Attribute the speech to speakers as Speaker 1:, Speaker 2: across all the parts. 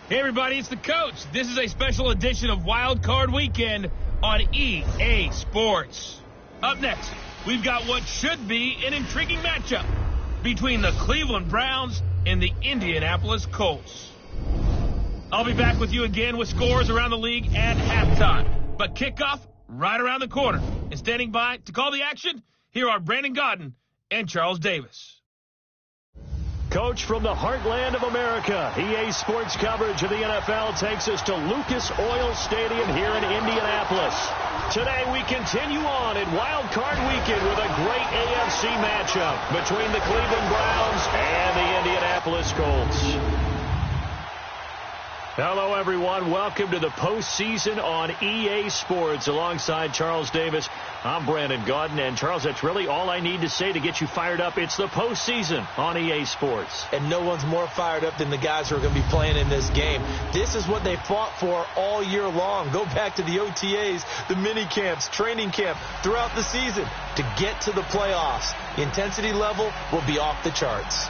Speaker 1: Hey everybody, it's the coach. This is a special edition of Wild Card Weekend on EA Sports. Up next, we've got what should be an intriguing matchup between the Cleveland Browns and the Indianapolis Colts. I'll be back with you again with scores around the league at halftime. But kickoff right around the corner. And standing by to call the action, here are Brandon Godden and Charles Davis.
Speaker 2: Coach, from the heartland of America, EA Sports coverage of the NFL takes us to Lucas Oil Stadium here in Indianapolis. Today we continue on in Wild Card Weekend with a great AFC matchup between the Cleveland Browns and the Indianapolis Colts. Hello, everyone. Welcome to the postseason on EA Sports. Alongside Charles Davis, I'm Brandon Godden. And, Charles, that's really all I need to say to get you fired up. It's the postseason on EA Sports.
Speaker 3: And no one's more fired up than the guys who are going to be playing in this game. This is what they fought for all year long. Go back to the OTAs, the mini camps, training camp, throughout the season to get to the playoffs. The intensity level will be off the charts.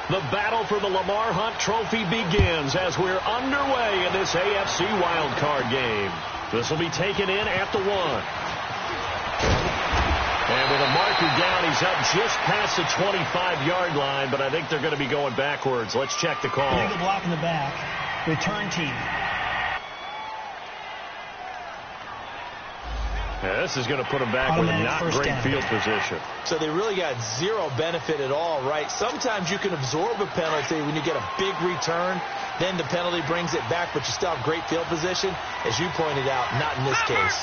Speaker 2: The battle for the Lamar Hunt Trophy begins as we're underway in this AFC wildcard game. This will be taken in at the 1. And with a marker down, he's up just past the 25-yard line, but I think they're going to be going backwards. Let's check the call.
Speaker 4: Illegal block in the back. Return team.
Speaker 2: Yeah, this is going to put them back with not great field position.
Speaker 3: So they really got zero benefit at all, right? Sometimes you can absorb a penalty when you get a big return. Then the penalty brings it back, but you still have great field position. As you pointed out, not in this case.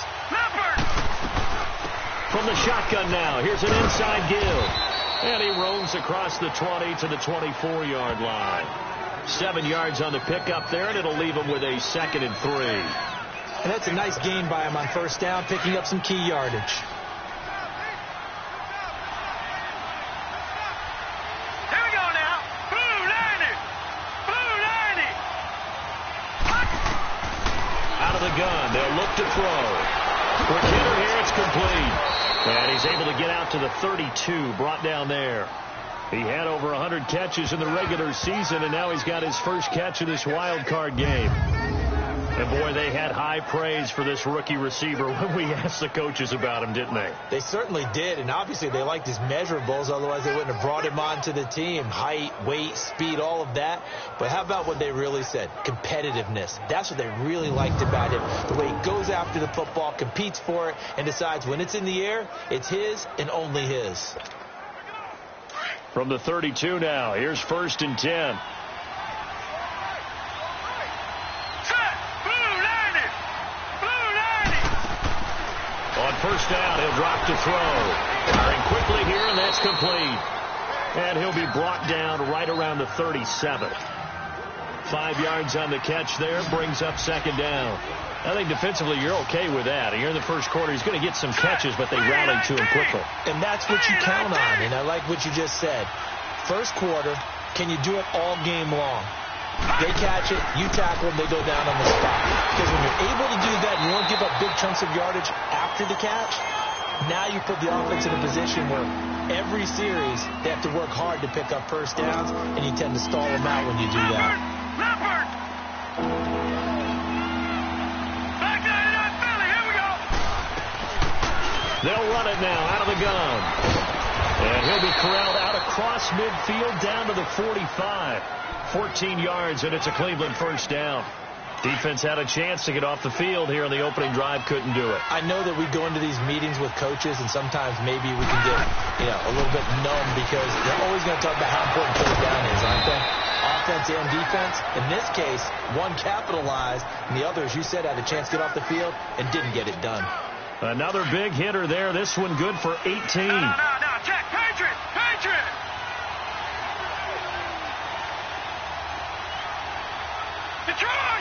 Speaker 2: From the shotgun now, here's an inside give. And he roams across the 20 to the 24-yard line. 7 yards on the pickup there, and it'll leave him with a 2nd and 3.
Speaker 3: And that's a nice gain by him on first down, picking up some key yardage.
Speaker 5: Here we go now. Blue 90. Blue 90.
Speaker 2: Out of the gun. They'll look to throw. For Kidder here, it's complete. And he's able to get out to the 32, brought down there. He had over 100 catches in the regular season, and now he's got his first catch of this wild card game. And, boy, they had high praise for this rookie receiver when we asked the coaches about him, didn't they?
Speaker 3: They certainly did, and obviously they liked his measurables. Otherwise, they wouldn't have brought him onto the team. Height, weight, speed, all of that. But how about what they really said? Competitiveness. That's what they really liked about him. The way he goes after the football, competes for it, and decides when it's in the air, it's his and only his.
Speaker 2: From the 32 now, here's 1st and 10. First down, he'll drop to throw. Firing quickly here, and that's complete. And he'll be brought down right around the 37. 5 yards on the catch there, brings up 2nd down. I think defensively you're okay with that. Here in the first quarter, he's going to get some catches, but they rallied to him quickly.
Speaker 3: And that's what you count on, and I like what you just said. First quarter, can you do it all game long? They catch it, you tackle them, they go down on the spot. Because when you're able to do that, you won't give up big chunks of yardage after the catch. Now you put the offense in a position where every series they have to work hard to pick up first downs, and you tend to stall them out when you do that.
Speaker 2: They'll run it now out of the gun. And he'll be corralled out across midfield down to the 45. 14 yards, and it's a Cleveland first down. Defense had a chance to get off the field here on the opening drive, couldn't do it.
Speaker 3: I know that we go into these meetings with coaches, and sometimes maybe we can get, a little bit numb because they're always going to talk about how important third down is, aren't they? Offense and defense. In this case, one capitalized, and the other, as you said, had a chance to get off the field and didn't get it done.
Speaker 2: Another big hitter there. This one good for 18.
Speaker 5: No, check. Patriot. Detroit!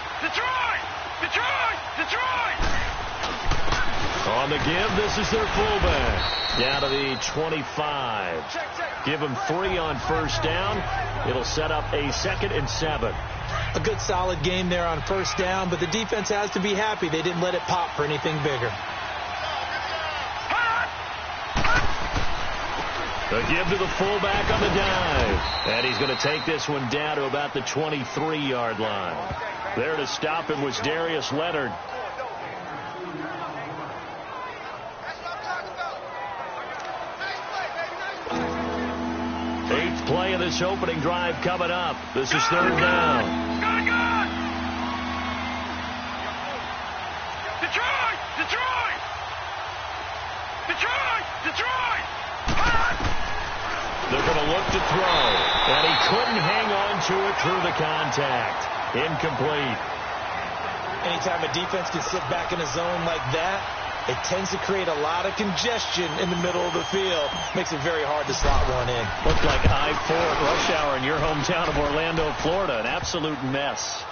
Speaker 2: On the give, this is their fullback. Down to the 25.
Speaker 5: Check.
Speaker 2: Give him 3 on first down. It'll set up a 2nd and 7.
Speaker 3: A good solid game there on first down, but the defense has to be happy they didn't let it pop for anything bigger.
Speaker 2: The give to the fullback on the dive. And he's going to take this one down to about the 23-yard line. There to stop him was Darius Leonard. Eighth play of this opening drive coming up. This is 3rd down.
Speaker 5: Detroit!
Speaker 2: They're going to look to throw, and he couldn't hang on to it through the contact. Incomplete.
Speaker 3: Anytime a defense can sit back in a zone like that, it tends to create a lot of congestion in the middle of the field. Makes it very hard to slot one in.
Speaker 2: Looked like I-4 at rush hour in your hometown of Orlando, Florida. An absolute mess.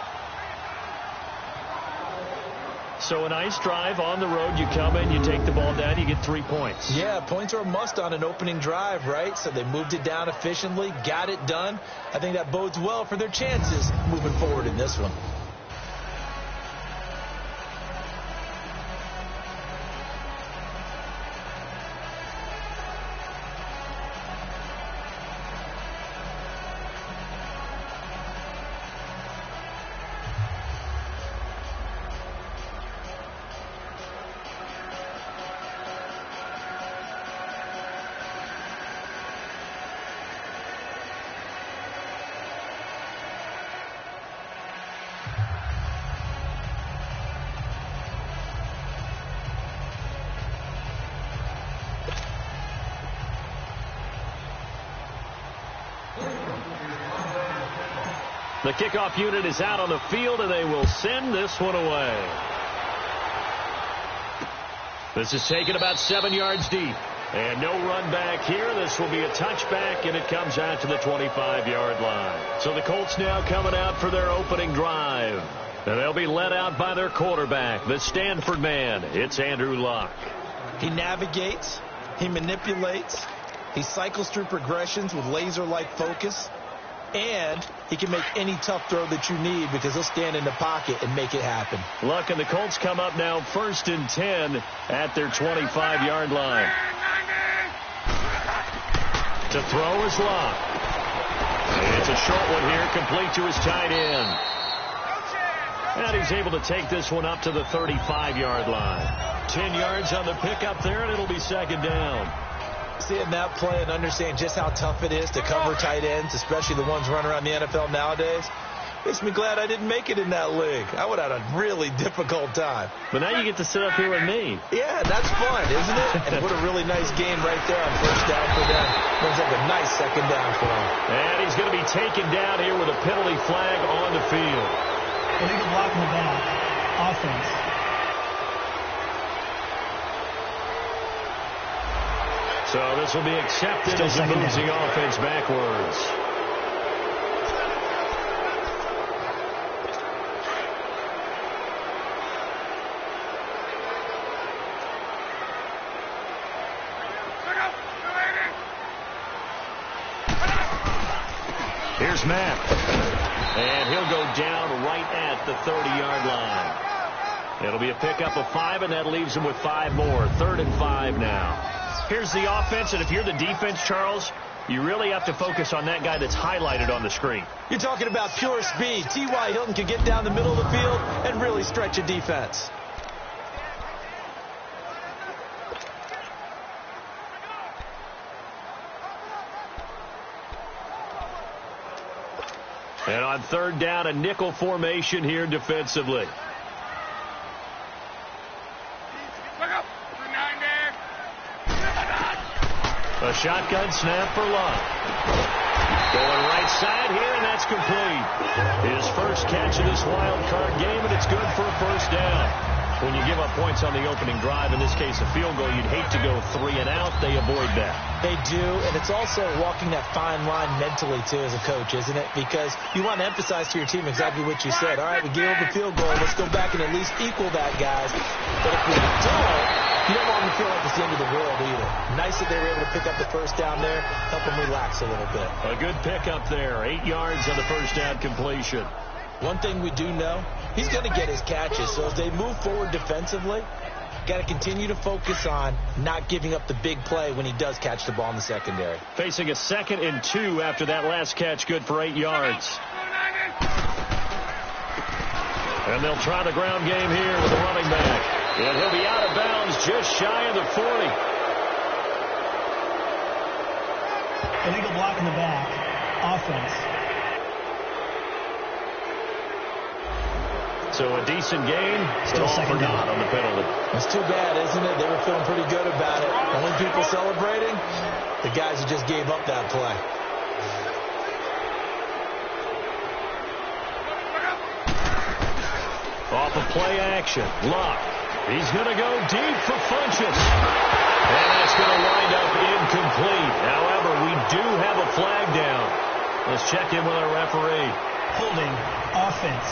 Speaker 2: So a nice drive on the road. You come in, you take the ball down, you get 3 points.
Speaker 3: Yeah, points are a must on an opening drive, right? So they moved it down efficiently, got it done. I think that bodes well for their chances moving forward in this one.
Speaker 2: The kickoff unit is out on the field, and they will send this one away. This is taken about 7 yards deep. And no run back here. This will be a touchback, and it comes out to the 25-yard line. So the Colts now coming out for their opening drive. And they'll be led out by their quarterback, the Stanford man. It's Andrew Luck.
Speaker 3: He navigates. He manipulates. He cycles through progressions with laser-like focus. And he can make any tough throw that you need because he'll stand in the pocket and make it happen.
Speaker 2: Luck and the Colts come up now 1st and 10 at their 25-yard line. To throw is Luck. It's a short one here, complete to his tight end. And he's able to take this one up to the 35-yard line. 10 yards on the pickup there, and it'll be 2nd down.
Speaker 3: Seeing that play and understand just how tough it is to cover tight ends, especially the ones running around the NFL nowadays, makes me glad I didn't make it in that league. I would have had a really difficult time.
Speaker 2: But now you get to sit up here with me.
Speaker 3: Yeah, that's fun, isn't it? And what a really nice game right there on first down for them. Looks like a nice 2nd down for them.
Speaker 2: And he's going to be taken down here with a penalty flag on the field.
Speaker 4: Illegal block in the back. Offense.
Speaker 2: So this will be accepted as he moves the offense backwards. Here's Matt. And he'll go down right at the 30-yard line. It'll be a pickup of 5, and that leaves him with 5 more. 3rd and 5 now. Here's the offense, and if you're the defense, Charles, you really have to focus on that guy that's highlighted on the screen.
Speaker 3: You're talking about pure speed. T.Y. Hilton can get down the middle of the field and really stretch a defense.
Speaker 2: And on 3rd down, a nickel formation here defensively. A shotgun snap for Luck. Going right side here, and that's complete. His first catch of this wild card game, and it's good for a 1st down. When you give up points on the opening drive, in this case a field goal, you'd hate to go 3 and out. They avoid that.
Speaker 3: They do, and it's also walking that fine line mentally, too, as a coach, isn't it? Because you want to emphasize to your team exactly what you said. All right, we gave up a field goal. Let's go back and at least equal that, guys. But if we don't, you don't want them to feel like it's the end of the world either. Nice that they were able to pick up the first down there, help them relax a little bit.
Speaker 2: A good pickup there. 8 yards on the first down completion.
Speaker 3: One thing we do know, he's going to get his catches. So as they move forward defensively, got to continue to focus on not giving up the big play when he does catch the ball in the secondary.
Speaker 2: Facing a 2nd and 2 after that last catch, good for 8 yards. And they'll try the ground game here with the running back. And he'll be out of bounds just shy of the 40.
Speaker 4: Illegal block in the back. Offense.
Speaker 2: So a decent gain,
Speaker 4: Still
Speaker 2: all
Speaker 4: second
Speaker 2: forgot
Speaker 4: down.
Speaker 2: on the penalty.
Speaker 3: It's too bad, isn't it? They were feeling pretty good about it. Only people celebrating, the guys who just gave up that play.
Speaker 2: Off of play action, Luck. He's going to go deep for Funchess. And that's going to wind up incomplete. However, we do have a flag down. Let's check in with our referee.
Speaker 4: Holding. Offense.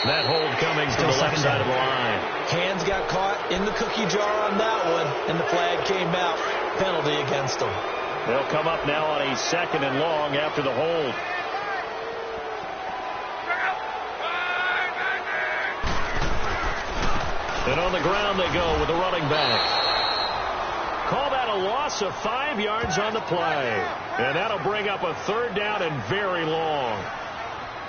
Speaker 2: That hold coming from the left side of the line.
Speaker 3: Hands got caught in the cookie jar on that one, and the flag came out. Penalty against them.
Speaker 2: They'll come up now on a 2nd and long after the hold. And on the ground they go with the running back. Call that a loss of 5 yards on the play. And that'll bring up a 3rd down and very long.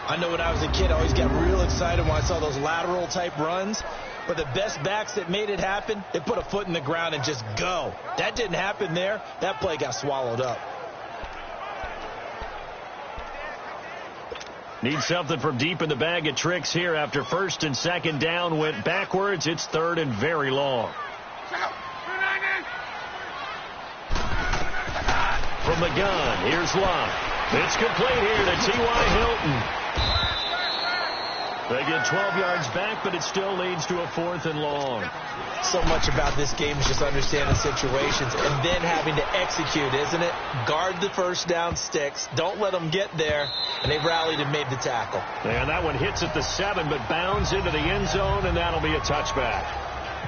Speaker 3: I know when I was a kid, I always got real excited when I saw those lateral type runs. But the best backs that made it happen, they put a foot in the ground and just go. That didn't happen there. That play got swallowed up.
Speaker 2: Need something from deep in the bag of tricks here after 1st and 2nd down went backwards. It's 3rd and very long. From the gun, here's Luck. It's complete here to T.Y. Hilton. They get 12 yards back, but it still leads to a 4th and long.
Speaker 3: So much about this game is just understanding situations and then having to execute, isn't it? Guard the first down sticks. Don't let them get there. And they rallied and made the tackle.
Speaker 2: And that one hits at the 7, but bounds into the end zone, and that'll be a touchback.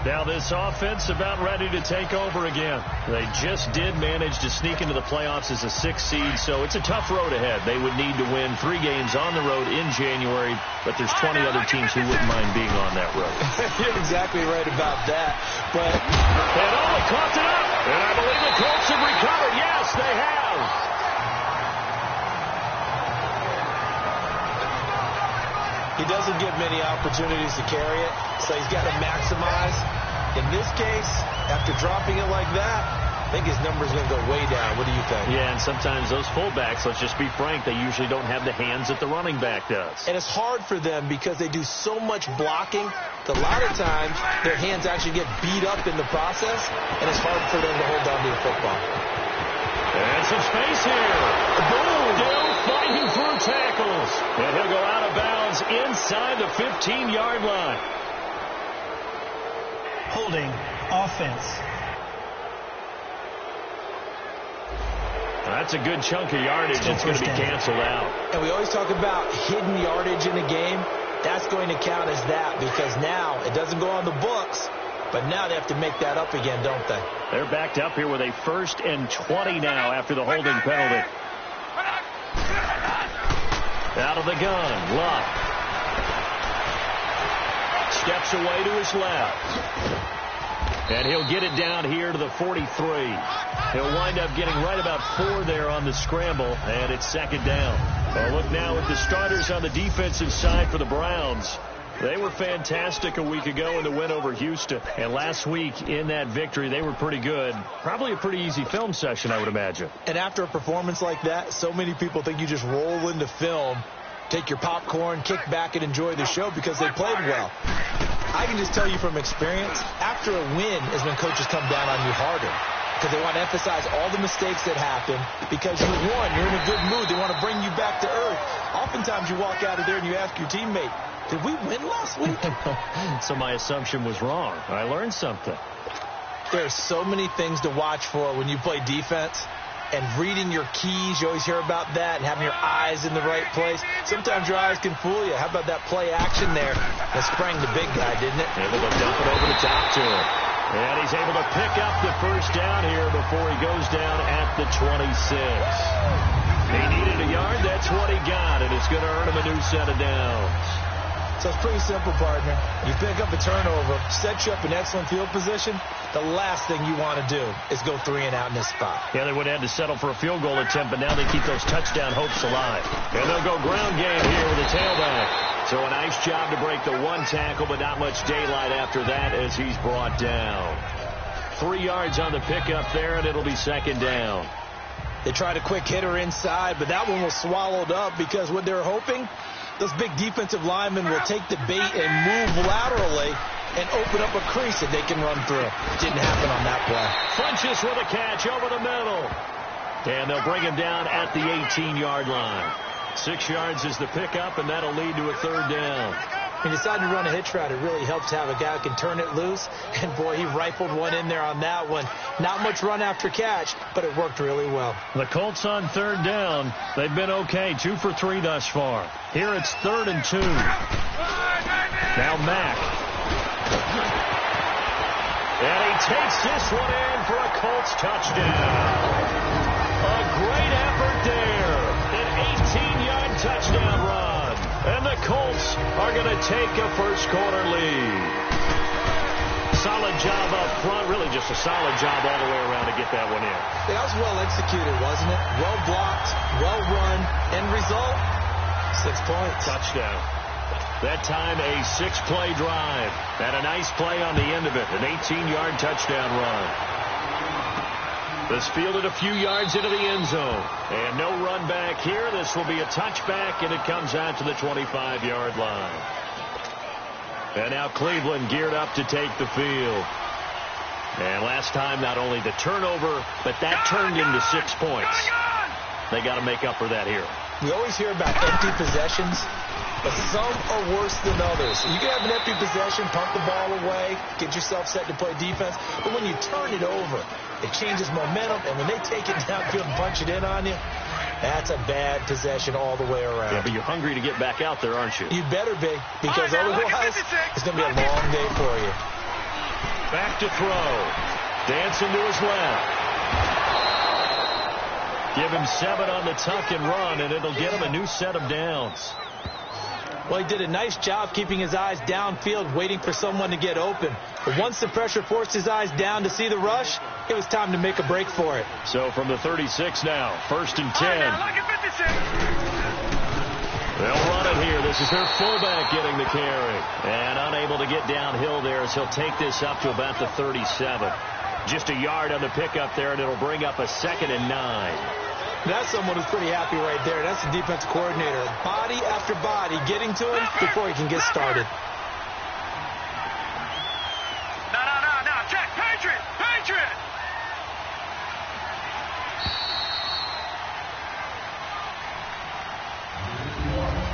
Speaker 2: Now this offense about ready to take over again. They just did manage to sneak into the playoffs as a 6th seed, so it's a tough road ahead. They would need to win 3 games on the road in January, but there's 20 other teams who wouldn't mind being on that road.
Speaker 3: You're exactly right about that. But
Speaker 2: and they caught it up, and I believe the Colts have recovered. Yes, they have.
Speaker 3: He doesn't give many opportunities to carry it, so he's got to maximize. In this case, after dropping it like that, I think his number's going to go way down. What do you think?
Speaker 2: Yeah, and sometimes those fullbacks, let's just be frank, they usually don't have the hands that the running back does.
Speaker 3: And it's hard for them because they do so much blocking that a lot of times their hands actually get beat up in the process, and it's hard for them to hold on to the football.
Speaker 2: And some space here. Boom! Still fighting through tackles. And he'll go out of bounds inside the 15-yard line.
Speaker 4: Holding. Offense.
Speaker 2: That's a good chunk of yardage. It's going to be canceled out.
Speaker 3: And we always talk about hidden yardage in a game. That's going to count as that because now it doesn't go on the books. But now they have to make that up again, don't they?
Speaker 2: They're backed up here with a 1st and 20 now after the holding penalty. Out of the gun, Luck. Steps away to his left. And he'll get it down here to the 43. He'll wind up getting right about 4 there on the scramble, and it's 2nd down. Well, look now at the starters on the defensive side for the Browns. They were fantastic a week ago in the win over Houston. And last week in that victory, they were pretty good. Probably a pretty easy film session, I would imagine.
Speaker 3: And after a performance like that, so many people think you just roll into film, take your popcorn, kick back, and enjoy the show because they played well. I can just tell you from experience, after a win is when coaches come down on you harder. because they want to emphasize all the mistakes that happen. Because you won, you're in a good mood. They want to bring you back to earth. Oftentimes you walk out of there and you ask your teammate, did we win last week?
Speaker 2: So my assumption was wrong. I learned something.
Speaker 3: There are so many things to watch for when you play defense. And reading your keys, you always hear about that, and having your eyes in the right place. Sometimes your eyes can fool you. How about that play action there that sprang the big guy, didn't it?
Speaker 2: Able to dump it over the top to him. And he's able to pick up the first down here before he goes down at the 26. He needed a yard. That's what he got, and it's going to earn him a new set of downs.
Speaker 3: So it's pretty simple, partner. You pick up a turnover, set you up in excellent field position. The last thing you want to do is go 3 and out in this spot.
Speaker 2: Yeah, they would have had to settle for a field goal attempt, but now they keep those touchdown hopes alive. And they'll go ground game here with a tailback. So a nice job to break the one tackle, but not much daylight after that as he's brought down. 3 yards on the pickup there, and it'll be second down.
Speaker 3: They tried a quick hitter inside, but that one was swallowed up because what they're hoping, those big defensive linemen will take the bait and move laterally and open up a crease that they can run through. Didn't happen on that play.
Speaker 2: Funches with a catch over the middle. And they'll bring him down at the 18-yard line. 6 yards is the pickup, and that'll lead to a third down.
Speaker 3: He decided to run a hitch route. It really helps to have a guy who can turn it loose. And, boy, he rifled one in there on that one. Not much run after catch, but it worked really well.
Speaker 2: The Colts on third down. They've been okay, 2 for 3 thus far. Here it's 3rd and 2. Now Mack. And he takes this one in for a Colts touchdown. A great effort there. An 18-yard touchdown run. And the Colts are going to take a first-quarter lead. Solid job up front. Really just a solid job all the way around to get that one in.
Speaker 3: That was well executed, wasn't it? Well blocked, well run. End result, 6 points.
Speaker 2: Touchdown. That time a 6-play drive. And a nice play on the end of it. An 18-yard touchdown run. This fielded a few yards into the end zone. And no run back here. This will be a touchback, and it comes out to the 25-yard line. And now Cleveland geared up to take the field. And last time, not only the turnover, but that turned into 6 points. They got to make up for that here.
Speaker 3: We always hear about empty possessions, but some are worse than others. You can have an empty possession, pump the ball away, get yourself set to play defense, but when you turn it over, it changes momentum, and when they take it downfield and punch it in on you, that's a bad possession all the way around.
Speaker 2: Yeah, but you're hungry to get back out there, aren't you?
Speaker 3: You better be, because otherwise it's going to be a long day for you.
Speaker 2: Back to throw. Dancing to his left. Give him 7 on the tuck and run, and it'll get him a new set of downs.
Speaker 3: Well, he did a nice job keeping his eyes downfield, waiting for someone to get open. But once the pressure forced his eyes down to see the rush, it was time to make a break for it.
Speaker 2: So from the 36 now, 1st and 10. They'll run it here. This is their fullback getting the carry. And unable to get downhill there as he'll take this up to about the 37. Just a yard on the pickup there, and it'll bring up a 2nd and 9.
Speaker 3: That's someone who's pretty happy right there. That's the defensive coordinator. Body after body getting to him before he can get started.
Speaker 5: No. Check. Patriot.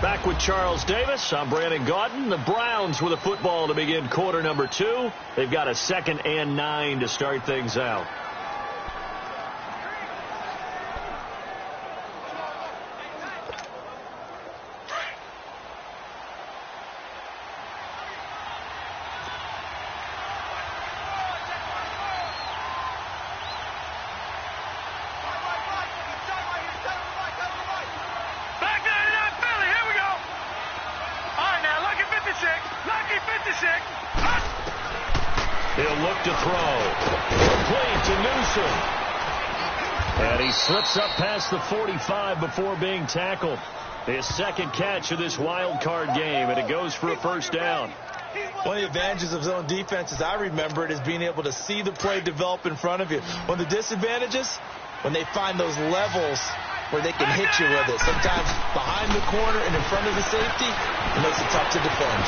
Speaker 2: Back with Charles Davis. I'm Brandon Gaudin. The Browns with a football to begin quarter number 2. They've got a 2nd and 9 to start things out. He'll look to throw. Complete to Newsom. And he slips up past the 45 before being tackled. His 2nd catch of this wild card game, and it goes for a first down.
Speaker 3: One of the advantages of zone defense, as I remember it, is being able to see the play develop in front of you. One of the disadvantages, when they find those levels where they can hit you with it. Sometimes behind the corner and in front of the safety, it makes it tough to defend.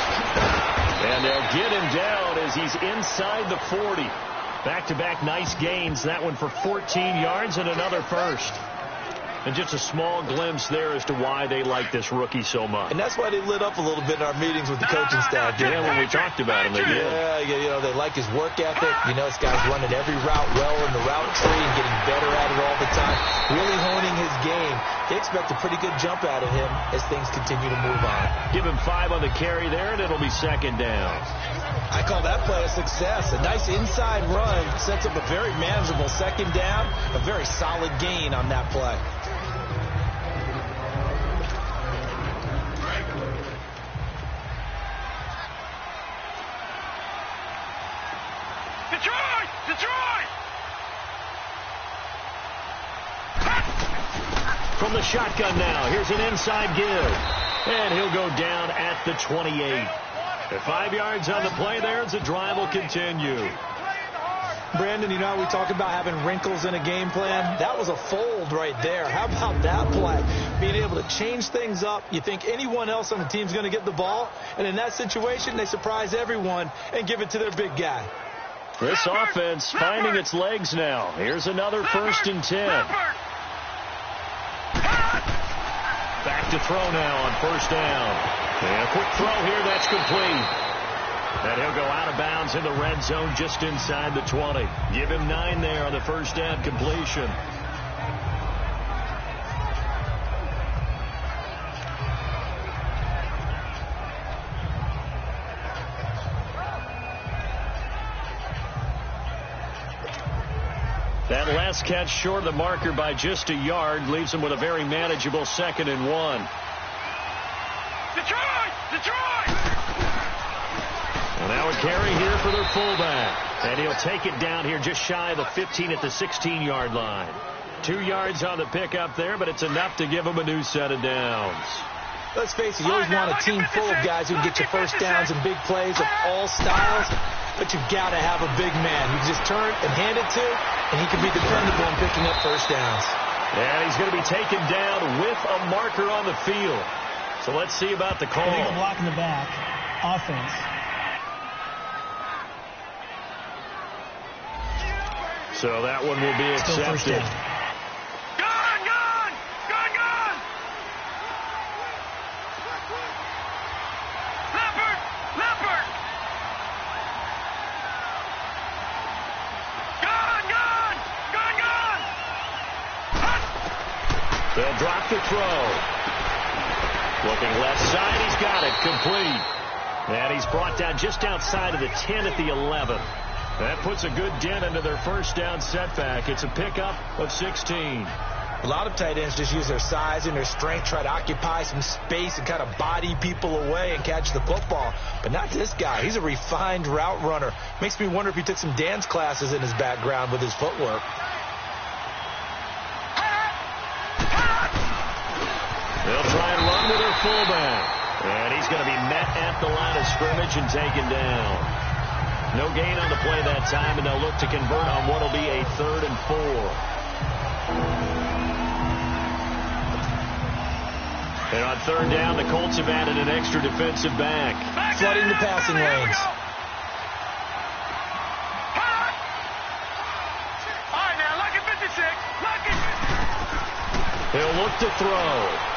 Speaker 2: And they'll get him down as he's inside the 40. Back-to-back nice gains. That one for 14 yards and another first. And just a small glimpse there as to why they like this rookie so much.
Speaker 3: And that's why they lit up a little bit in our meetings with the coaching staff.
Speaker 2: Yeah, when we talked about him, they did.
Speaker 3: Yeah, you know, they like his work ethic. You know, this guy's running every route well in the route tree and getting better at it all the time. Really honing his game. They expect a pretty good jump out of him as things continue to move on.
Speaker 2: Give him 5 on the carry there, and it'll be second down.
Speaker 3: I call that play a success. A nice inside run sets up a very manageable second down. A very solid gain on that play.
Speaker 5: Detroit! Detroit!
Speaker 2: From the shotgun now, here's an inside give. And he'll go down at the 28. At 5 yards on the play there, as the drive will continue.
Speaker 3: Brandon, you know how we talk about having wrinkles in a game plan? That was a fold right there. How about that play? Being able to change things up. You think anyone else on the team's going to get the ball, and in that situation, they surprise everyone and give it to their big guy.
Speaker 2: This offense finding its legs now. Here's another 1st and 10. Back to throw now on 1st down. And a quick throw here, that's complete. And he'll go out of bounds in the red zone just inside the 20. Give him 9 there on the 1st down completion. That last catch short of the marker by just a yard leaves him with a very manageable 2nd and 1.
Speaker 5: Detroit! Detroit!
Speaker 2: And now a carry here for their fullback. And he'll take it down here just shy of the 15 at the 16-yard line. 2 yards on the pickup there, but it's enough to give him a new set of downs.
Speaker 3: Let's face it, you always want a team full of guys who can get you first downs and big plays of all styles, but you've got to have a big man who can just turn and hand it to, and he can be dependable in picking up first downs.
Speaker 2: And he's going to be taken down with a marker on the field. So let's see about the call.
Speaker 4: Illegal block in the back. Offense.
Speaker 2: So that one will be accepted. They'll drop the throw. Looking left side, he's got it, complete. And he's brought down just outside of the 10 at the 11. That puts a good dent into their first down setback. It's a pickup of 16.
Speaker 3: A lot of tight ends just use their size and their strength, try to occupy some space and kind of body people away and catch the football. But not this guy. He's a refined route runner. Makes me wonder if he took some dance classes in his background with his footwork.
Speaker 2: They'll try and run with their fullback. And he's going to be met at the line of scrimmage and taken down. No gain on the play that time, and they'll look to convert on what will be a 3rd and 4. And on 3rd down, the Colts have added an extra defensive back.
Speaker 3: Flooding the passing lanes.
Speaker 5: All right, now, look at 56. Look at...
Speaker 2: He'll look to throw.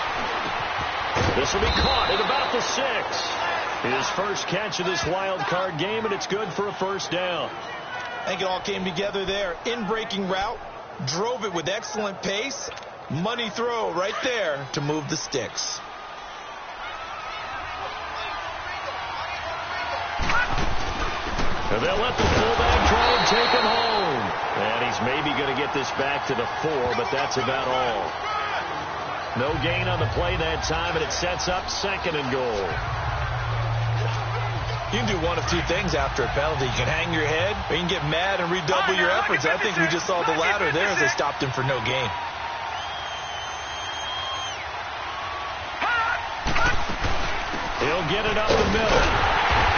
Speaker 2: This will be caught at about the 6. His first catch of this wild card game, and it's good for a 1st down.
Speaker 3: I think it all came together there. In-breaking route, drove it with excellent pace. Money throw right there to move the sticks.
Speaker 2: And they'll let the fullback try and take him home. And he's maybe going to get this back to the 4, but that's about all. No gain on the play that time, and it sets up 2nd and goal.
Speaker 3: You can do one of two things after a penalty. You can hang your head, or you can get mad and redouble your efforts. I think we just saw the latter there as they stopped him for no gain.
Speaker 2: He'll get it up the middle.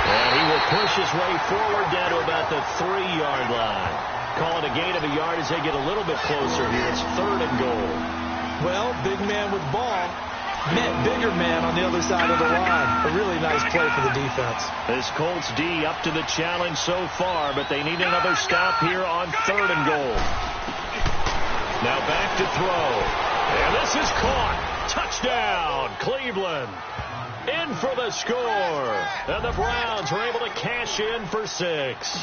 Speaker 2: And he will push his way forward down to about the 3-yard line. Call it a gain of a yard as they get a little bit closer here. It's 3rd and goal.
Speaker 3: Well, big man with ball. Bigger man on the other side of the line. A really nice play for the defense.
Speaker 2: This Colts D up to the challenge so far, but they need another stop here on 3rd and goal. Now back to throw. And this is caught. Touchdown, Cleveland. In for the score. And the Browns are able to cash in for 6.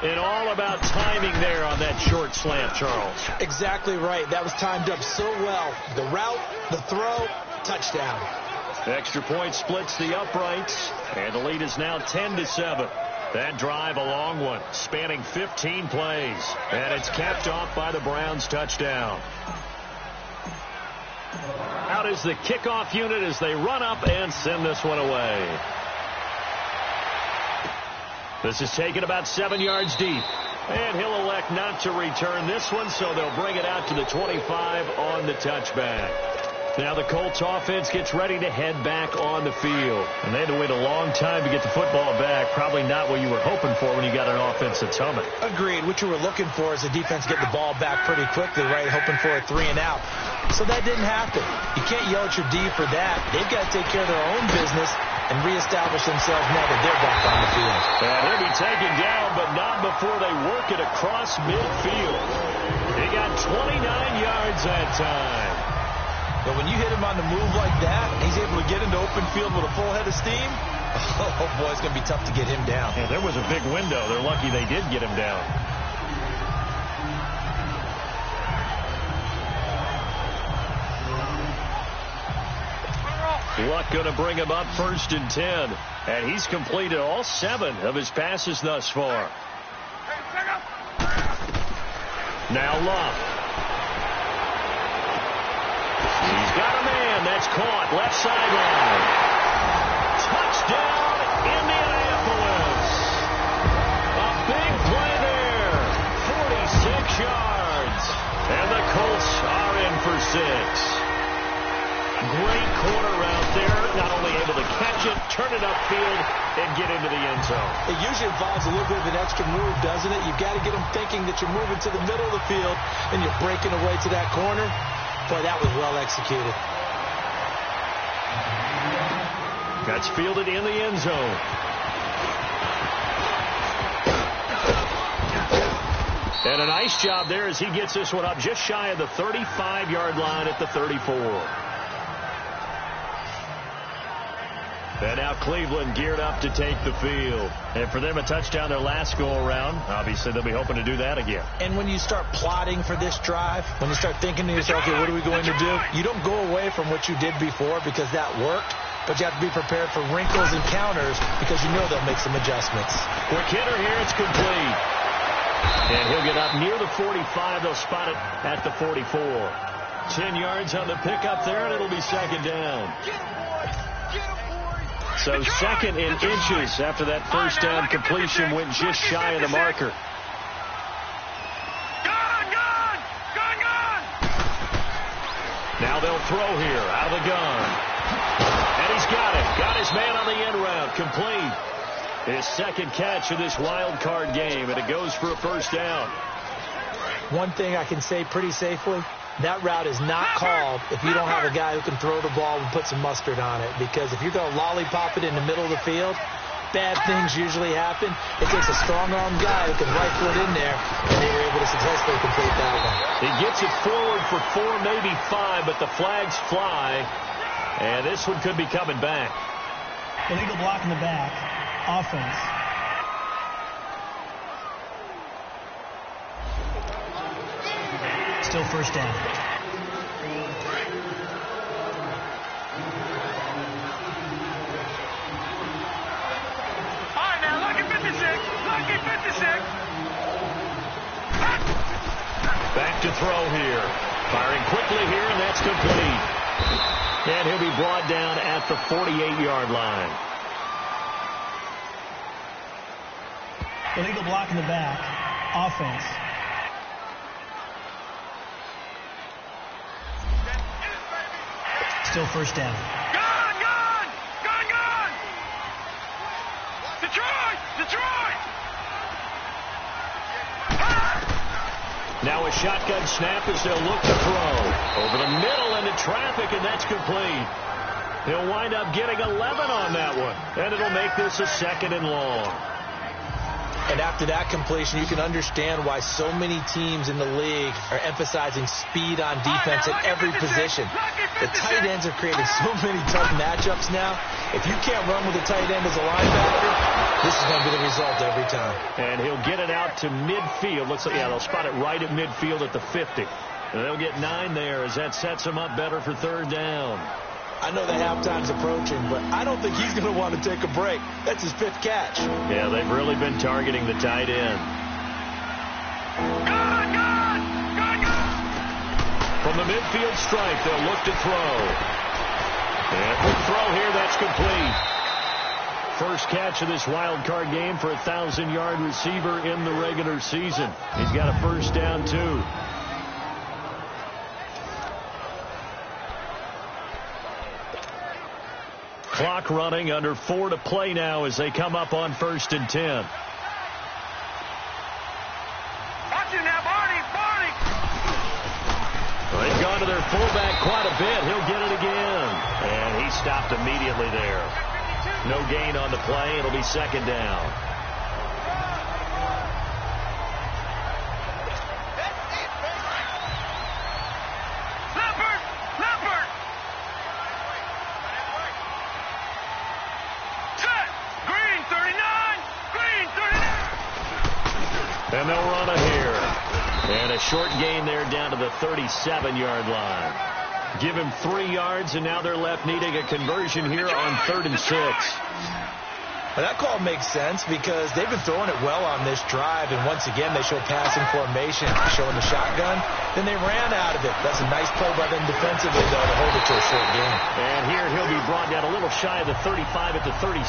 Speaker 2: And all about timing there on that short slant, Charles.
Speaker 3: Exactly right. That was timed up so well. The route, the throw, touchdown.
Speaker 2: Extra point splits the uprights, and the lead is now 10-7. That drive, a long one, spanning 15 plays, and it's capped off by the Browns' touchdown. Out is the kickoff unit as they run up and send this one away. This is taken about 7 yards deep. And he'll elect not to return this one, so they'll bring it out to the 25 on the touchback. Now the Colts offense gets ready to head back on the field. And they had to wait a long time to get the football back. Probably not what you were hoping for when you got an offense that's humming.
Speaker 3: Agreed. What you were looking for is the defense getting the ball back pretty quickly, right? Hoping for a 3 and out. So that didn't happen. You can't yell at your D for that. They've got to take care of their own business and reestablish themselves now that they're back on the field.
Speaker 2: And he'll be taken down, but not before they work it across midfield. He got 29 yards that time.
Speaker 3: But when you hit him on the move like that, he's able to get into open field with a full head of steam. Oh, boy, it's going to be tough to get him down.
Speaker 2: Yeah, there was a big window. They're lucky they did get him down. Luck going to bring him up 1st and 10. And he's completed all 7 of his passes thus far. Now Luck. He's got a man. That's caught. Left sideline. Touchdown, Indianapolis. A big play there. 46 yards. And the Colts are in for 6. Great corner route there. Not only able to catch it, turn it upfield, and get into the end zone.
Speaker 3: It usually involves a little bit of an extra move, doesn't it? You've got to get them thinking that you're moving to the middle of the field and you're breaking away to that corner. Boy, that was well executed.
Speaker 2: That's fielded in the end zone. And a nice job there as he gets this one up just shy of the 35-yard line at the 34. And now Cleveland geared up to take the field. And for them, a touchdown their last go-around. Obviously, they'll be hoping to do that again.
Speaker 3: And when you start plotting for this drive, when you start thinking to yourself, okay, what are we going to do? You don't go away from what you did before because that worked. But you have to be prepared for wrinkles and counters because you know they'll make some adjustments.
Speaker 2: Quick hitter here. It's complete. And he'll get up near the 45. They'll spot it at the 44. 10 yards on the pickup there, and it'll be 2nd down. So 2nd in inches after that first down completion went just shy of the marker. Now they'll throw here out of the gun. And he's got it. Got his man on the end route. Complete. His 2nd catch of this wild card game, and it goes for a first down.
Speaker 3: One thing I can say pretty safely, that route is not called if you don't have a guy who can throw the ball and put some mustard on it. Because if you're going to lollipop it in the middle of the field, bad things usually happen. It takes a strong-arm guy who can rifle it in there, and they were able to successfully complete that one.
Speaker 2: He gets it forward for 4, maybe 5, but the flags fly, and this one could be coming back.
Speaker 4: Illegal block in the back. Offense. Still first down.
Speaker 5: All right, now, lucky 56. Lucky 56.
Speaker 2: Back to throw here. Firing quickly here, and that's complete. And he'll be brought down at the 48-yard line.
Speaker 4: Illegal block in the back. Offense. Still first down.
Speaker 5: Gone, gone, gone, gone. Detroit, Detroit.
Speaker 2: Now a shotgun snap as they'll look to throw. Over the middle into traffic, and that's complete. He'll wind up getting 11 on that one, and it'll make this a 2nd and long.
Speaker 3: And after that completion, you can understand why so many teams in the league are emphasizing speed on defense at every position. The tight ends have created so many tough matchups now. If you can't run with a tight end as a linebacker, this is going to be the result every time.
Speaker 2: And he'll get it out to midfield. Looks like, yeah, they'll spot it right at midfield at the 50. And they'll get 9 there as that sets them up better for 3rd down.
Speaker 3: I know the halftime's approaching, but I don't think he's going to want to take a break. That's his 5th catch.
Speaker 2: Yeah, they've really been targeting the tight end. From the midfield stripe, they'll look to throw. And quick throw here, that's complete. First catch of this wild card game for a 1,000-yard receiver in the regular season. He's got a 1st down, too. Clock running, under 4 to play now as they come up on 1st and 10.
Speaker 5: Watch him now, Barney!
Speaker 2: Well, they've gone to their fullback quite a bit. He'll get it again. And he stopped immediately there. No gain on the play. It'll be 2nd down. And they'll run it here. And a short gain there down to the 37-yard line. Give him 3 yards, and now they're left needing a conversion here on 3rd and 6.
Speaker 3: Well, that call makes sense because they've been throwing it well on this drive, and once again they show passing formation, showing the shotgun. Then they ran out of it. That's a nice play by them defensively, though, to hold it to a short gain.
Speaker 2: And here he'll be brought down a little shy of the 35 at the 36.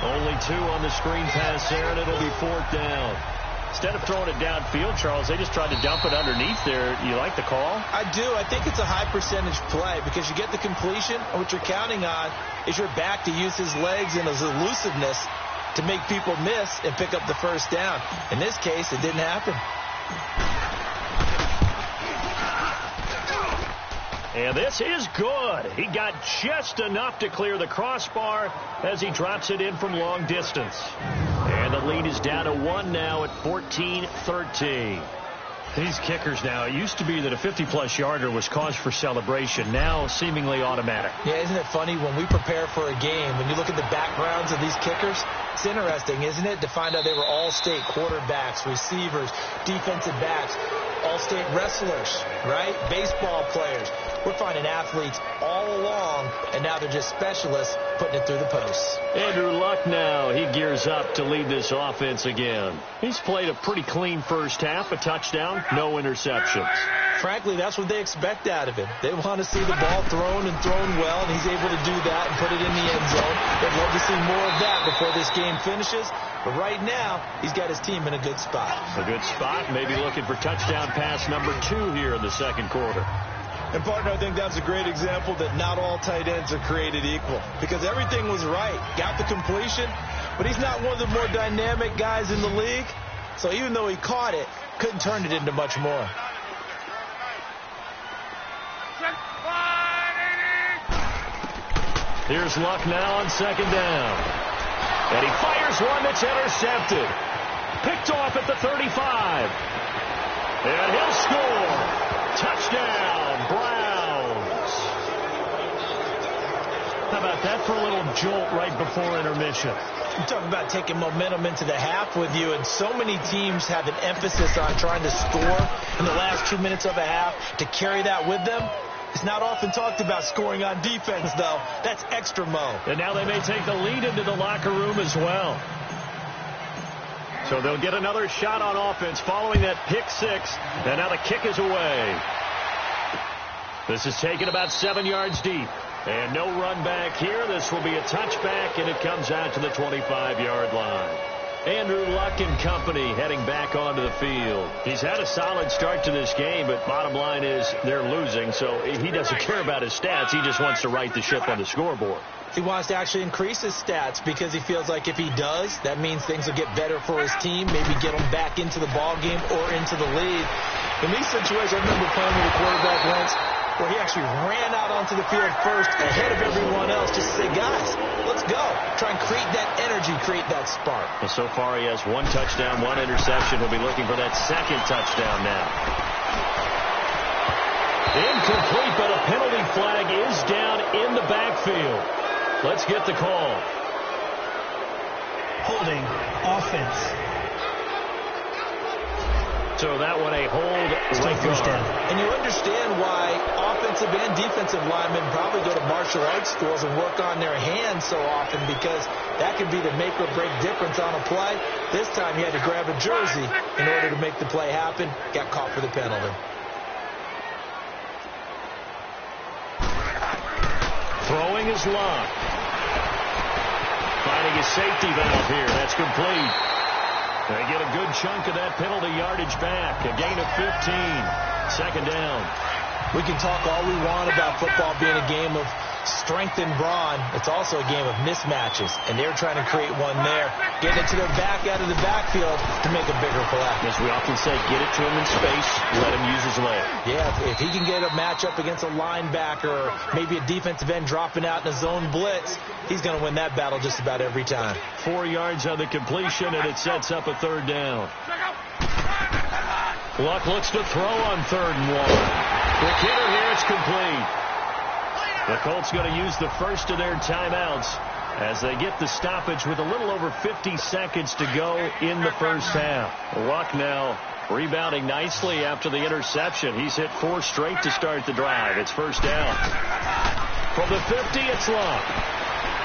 Speaker 2: Only 2 on the screen pass there, and it'll be 4th down. Instead of throwing it downfield, Charles, they just tried to dump it underneath there. You like the call?
Speaker 3: I do. I think it's a high percentage play because you get the completion, and what you're counting on is your back to use his legs and his elusiveness to make people miss and pick up the 1st down. In this case, it didn't happen.
Speaker 2: And this is good. He got just enough to clear the crossbar as he drops it in from long distance. And the lead is down to 1 now at 14-13. These kickers now, it used to be that a 50-plus yarder was cause for celebration. Now seemingly automatic.
Speaker 3: Yeah, isn't it funny when we prepare for a game, when you look at the backgrounds of these kickers, it's interesting, isn't it, to find out they were all-state quarterbacks, receivers, defensive backs, all-state wrestlers, right? Baseball players. We're finding athletes all along, and now they're just specialists putting it through the posts.
Speaker 2: Andrew Luck now, he gears up to lead this offense again. He's played a pretty clean first half, a touchdown, no interceptions.
Speaker 3: Frankly, that's what they expect out of him. They want to see the ball thrown and thrown well, and he's able to do that and put it in the end zone. They'd love to see more of that before this game finishes. But right now, he's got his team in a good spot.
Speaker 2: A good spot, maybe looking for touchdown pass number 2 here in the 2nd quarter.
Speaker 3: And, partner, I think that's a great example that not all tight ends are created equal because everything was right. Got the completion, but he's not one of the more dynamic guys in the league. So even though he caught it, couldn't turn it into much more.
Speaker 2: Here's Luck now on 2nd down. And he fires one that's intercepted. Picked off at the 35. And he'll score. Touchdown, Browns. How about that for a little jolt right before intermission?
Speaker 3: You talk about taking momentum into the half with you, and so many teams have an emphasis on trying to score in the last 2 minutes of a half to carry that with them. It's not often talked about scoring on defense, though. That's extra mo.
Speaker 2: And now they may take the lead into the locker room as well. So they'll get another shot on offense following that pick 6. And now the kick is away. This is taken about 7 yards deep. And no run back here. This will be a touchback, and it comes out to the 25-yard line. Andrew Luck and company heading back onto the field. He's had a solid start to this game, but bottom line is they're losing, so he doesn't care about his stats. He just wants to right the ship on the scoreboard.
Speaker 3: He wants to actually increase his stats because he feels like if he does, that means things will get better for his team, maybe get him back into the ball game or into the lead. In these situations, I remember playing with a quarterback once where he actually ran out onto the field first ahead of everyone else just to say, guys, let's go. Try and create that energy, create that spark.
Speaker 2: Well, so far he has 1 touchdown, 1 interception. He'll be looking for that second touchdown now. Incomplete, but a penalty flag is down in the backfield. Let's get the call.
Speaker 4: Holding offense.
Speaker 2: So that one a hold right
Speaker 4: first down.
Speaker 3: And you understand why offensive and defensive linemen probably go to martial arts schools and work on their hands so often, because that can be the make or break difference on a play. This time he had to grab a jersey in order to make the play happen. Got caught for the penalty.
Speaker 2: Throwing is Locke. Finding a safety valve here. That's complete. They get a good chunk of that penalty yardage back. A gain of 15. Second down.
Speaker 3: We can talk all we want about football being a game of strength and brawn. It's also a game of mismatches, and they're trying to create one there. Getting it to their back out of the backfield to make a bigger play.
Speaker 2: As we often say, get it to him in space, let him use his leg.
Speaker 3: Yeah, if he can get a matchup against a linebacker or maybe a defensive end dropping out in a zone blitz, he's going to win that battle just about every time.
Speaker 2: 4 yards on the completion, and it sets up a third down. Luck looks to throw on 3rd and 1. The hitter here, it's complete. The Colts going to use the first of their timeouts as they get the stoppage with a little over 50 seconds to go in the first half. Luck now rebounding nicely after the interception. He's hit 4 straight to start the drive. It's first down. From the 50, it's Luck.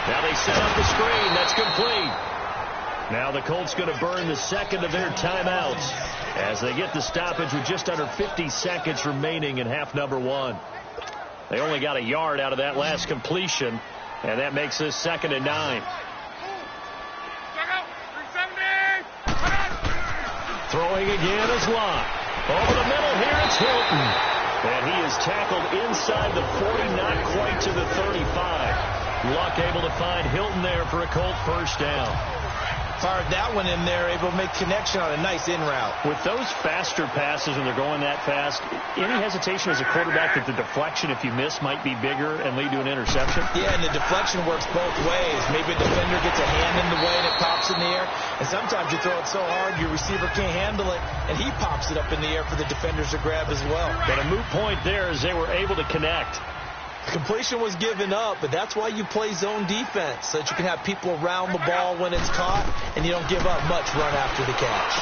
Speaker 2: Now they set up the screen. That's complete. Now the Colts going to burn the second of their timeouts as they get the stoppage with just under 50 seconds remaining in half number 1. They only got a yard out of that last completion, and that makes this 2nd and 9. Throwing again is Locke. Over the middle here, it's Hilton. And he is tackled inside the 40, not quite to the 35. Luck able to find Hilton there for a Colt first down.
Speaker 3: Fired that one in there, able to make connection on a nice in route.
Speaker 2: With those faster passes when they're going that fast, any hesitation as a quarterback that the deflection, if you miss, might be bigger and lead to an interception?
Speaker 3: Yeah, and the deflection works both ways. Maybe a defender gets a hand in the way and it pops in the air. And sometimes you throw it so hard your receiver can't handle it, and he pops it up in the air for the defenders to grab as well.
Speaker 2: But a moot point there as they were able to connect.
Speaker 3: Completion was given up, but that's why you play zone defense, so that you can have people around the ball when it's caught, and you don't give up much run after the catch.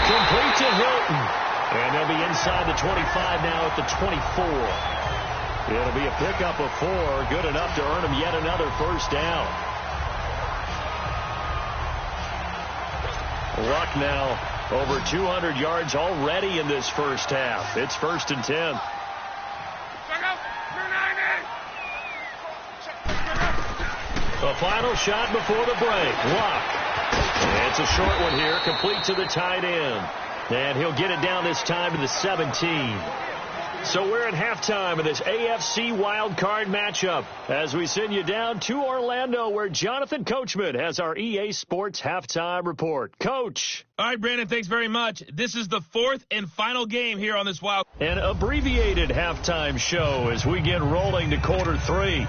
Speaker 2: Complete to Hilton. And they'll be inside the 25 now at the 24. It'll be a pickup of 4, good enough to earn them yet another first down. Luck now over 200 yards already in this first half. It's 1st and 10. The final shot before the break. Luck. It's a short one here, complete to the tight end. And he'll get it down this time to the 17. So we're at halftime of this AFC wildcard matchup as we send you down to Orlando, where Jonathan Coachman has our EA Sports halftime report. Coach.
Speaker 1: All right, Brandon, thanks very much. This is the 4th and final game here on this wild.
Speaker 2: An abbreviated halftime show as we get rolling to quarter 3.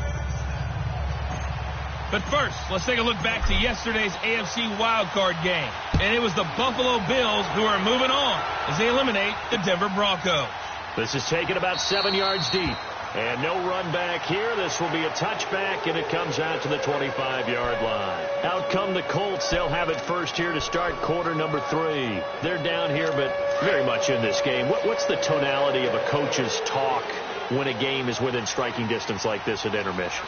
Speaker 1: But first, let's take a look back to yesterday's AFC wildcard game. And it was the Buffalo Bills who are moving on as they eliminate the Denver Broncos.
Speaker 2: This is taken about 7 yards deep. And no run back here. This will be a touchback, and it comes out to the 25-yard line. Out come the Colts. They'll have it first here to start quarter number 3. They're down here, but very much in this game. What's the tonality of a coach's talk when a game is within striking distance like this at intermission?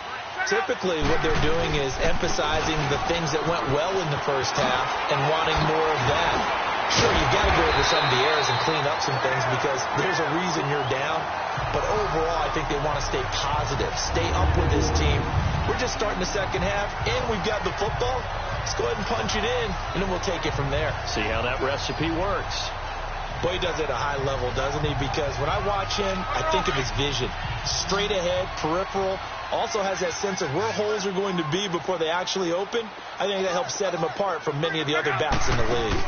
Speaker 3: Typically, what they're doing is emphasizing the things that went well in the first half and wanting more of that. Sure, you've got to go over some of the errors and clean up some things because there's a reason you're down. But overall, I think they want to stay positive, stay up with this team. We're just starting the second half, and we've got the football. Let's go ahead and punch it in, and then we'll take it from there.
Speaker 2: See how that recipe works.
Speaker 3: Boy, he does it at a high level, doesn't he? Because when I watch him, I think of his vision. Straight ahead, peripheral. Also has that sense of where holes are going to be before they actually open. I think that helps set him apart from many of the other backs in the league.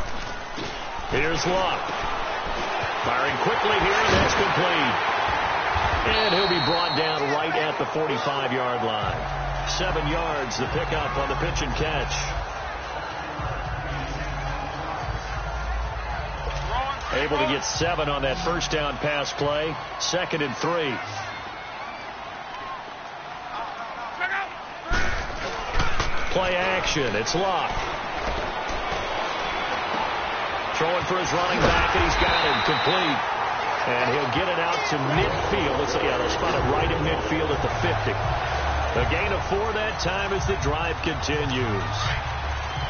Speaker 2: Here's Luck. Firing quickly here, and that's complete. And he'll be brought down right at the 45-yard line. 7 yards, the pickup on the pitch and catch. Able to get 7 on that first down pass play. 2nd and 3. Play action. It's Luck. Throwing for his running back, and he's got him complete. And he'll get it out to midfield. They'll spot it right in midfield at the 50. A gain of 4 that time as the drive continues.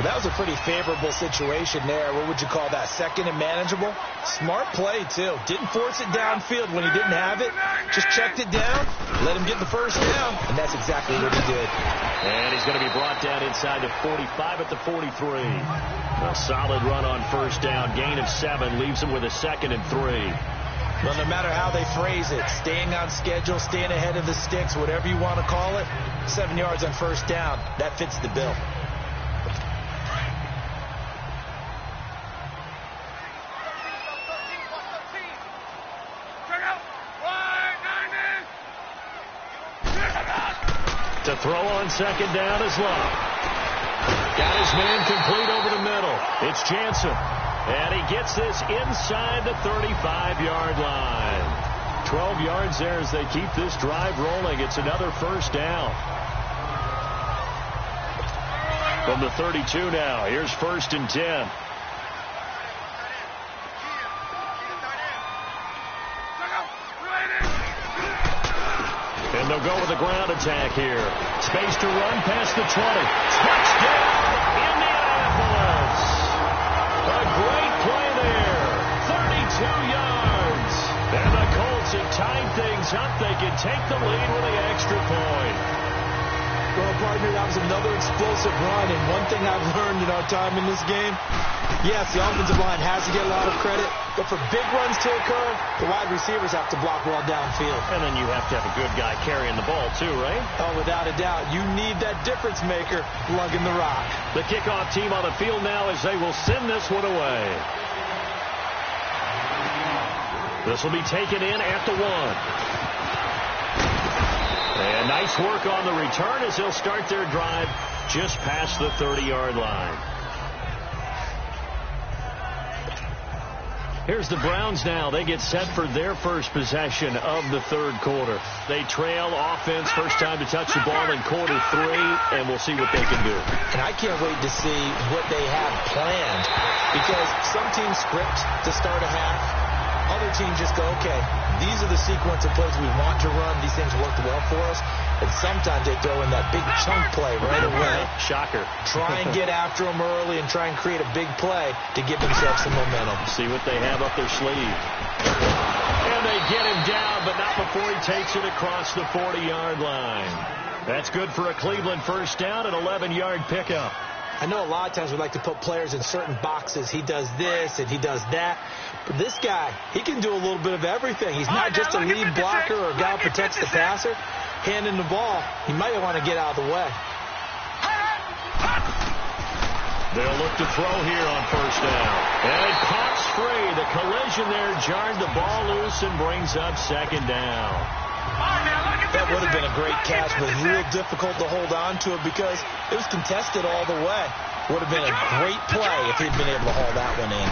Speaker 3: That was a pretty favorable situation there. What would you call that? 2nd and manageable? Smart play, too. Didn't force it downfield when he didn't have it. Just checked it down, let him get the first down, and that's exactly what he did.
Speaker 2: And he's going to be brought down inside the 45 at the 43. A solid run on first down. Gain of 7 leaves him with a 2nd and 3.
Speaker 3: Well, no matter how they phrase it, staying on schedule, staying ahead of the sticks, whatever you want to call it, 7 yards on first down, that fits the bill.
Speaker 2: To throw on 2nd down is Luck. Got his man complete over the middle. It's Jansen. And he gets this inside the 35-yard line. 12 yards there as they keep this drive rolling. It's another first down. From the 32 now, here's 1st and 10. And they'll go with a ground attack here. Space to run past the 20. Touchdown, Indianapolis. A great play there. 32 yards. And the Colts have tied things up. They can take the lead with the extra point.
Speaker 3: Well, partner, that was another explosive run. And one thing I've learned in our time in this game, yes, the offensive line has to get a lot of credit, but for big runs to occur, the wide receivers have to block well downfield.
Speaker 2: And then you have to have a good guy carrying the ball, too, right?
Speaker 3: Oh, without a doubt. You need that difference maker lugging the rock.
Speaker 2: The kickoff team on the field now as they will send this one away. This will be taken in at the 1. And nice work on the return as they'll start their drive just past the 30-yard line. Here's the Browns now. They get set for their first possession of the 3rd quarter. They trail offense, first time to touch the ball in quarter 3, and we'll see what they can do.
Speaker 3: And I can't wait to see what they have planned, because some teams script to start a half. Other teams just go, okay, these are the sequence of plays we want to run. These things worked well for us. And sometimes they throw in that big chunk play right away.
Speaker 2: Shocker.
Speaker 3: Try and get after them early and try and create a big play to give themselves some momentum.
Speaker 2: See what they have up their sleeve. And they get him down, but not before he takes it across the 40-yard line. That's good for a Cleveland first down, an 11-yard pickup.
Speaker 3: I know a lot of times we like to put players in certain boxes. He does this and he does that. But this guy, he can do a little bit of everything. He's not just a lead blocker or a guy who protects the passer. Handing the ball, he might want to get out of the way.
Speaker 2: They'll look to throw here on first down. And Cox free. The collision there jarred the ball loose and brings up 2nd down.
Speaker 3: That would have been a great catch, but real difficult to hold on to it because it was contested all the way. Would have been a great play if he'd been able to haul that one in.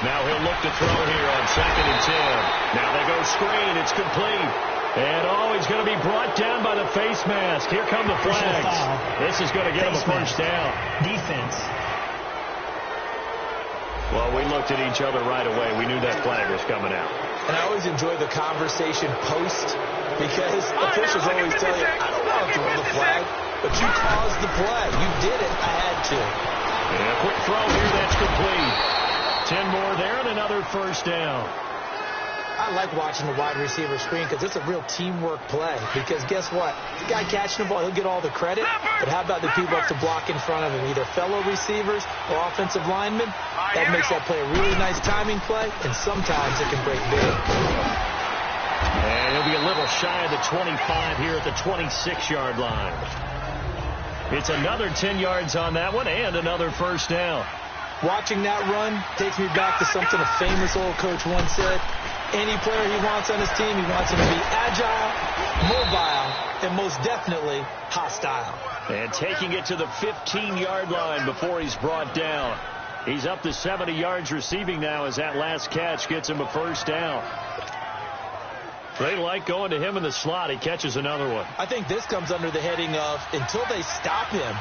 Speaker 2: Now he'll look to throw here on 2nd and 10. Now they go screen. It's complete. And, he's going to be brought down by the face mask. Here come the flags. This is going to get him a first down.
Speaker 4: Defense.
Speaker 2: Well, we looked at each other right away. We knew that flag was coming out.
Speaker 3: And I always enjoy the conversation post because officials always tell you, I don't want to throw the flag, but you caused the play. You did it. I had to.
Speaker 2: And a quick throw here. That's complete. 10 more there and another first down.
Speaker 3: I like watching the wide receiver screen because it's a real teamwork play. Because guess what? The guy catching the ball, he'll get all the credit. But how about the people up to block in front of him, either fellow receivers or offensive linemen? That makes that play a really nice timing play, and sometimes it can break big.
Speaker 2: And he'll be a little shy of the 25 here at the 26-yard line. It's another 10 yards on that one and another first down.
Speaker 3: Watching that run takes me back to something a famous old coach once said. Any player he wants on his team, he wants him to be agile, mobile, and most definitely hostile.
Speaker 2: And taking it to the 15-yard line before he's brought down. He's up to 70 yards receiving now as that last catch gets him a first down. They like going to him in the slot. He catches another one.
Speaker 3: I think this comes under the heading of until they stop him,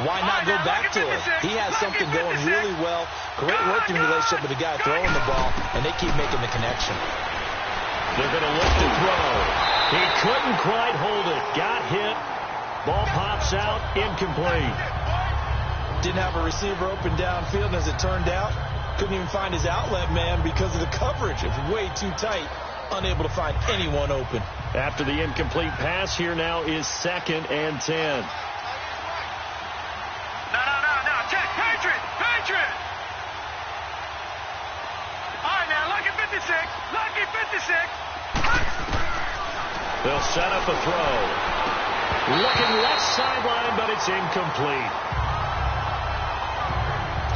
Speaker 3: why not go back to it? He has something going really well. Great working relationship with the guy throwing the ball, and they keep making the connection.
Speaker 2: They're going to look to throw. He couldn't quite hold it. Got hit. Ball pops out. Incomplete.
Speaker 3: Didn't have a receiver open downfield, and as it turned out, couldn't even find his outlet man because of the coverage. It was way too tight. Unable to find anyone open.
Speaker 2: After the incomplete pass, here now is 2nd and 10.
Speaker 5: No. Check. Patriot. All right, now, lucky 56.
Speaker 2: They'll set up a throw. Looking left sideline, but it's incomplete.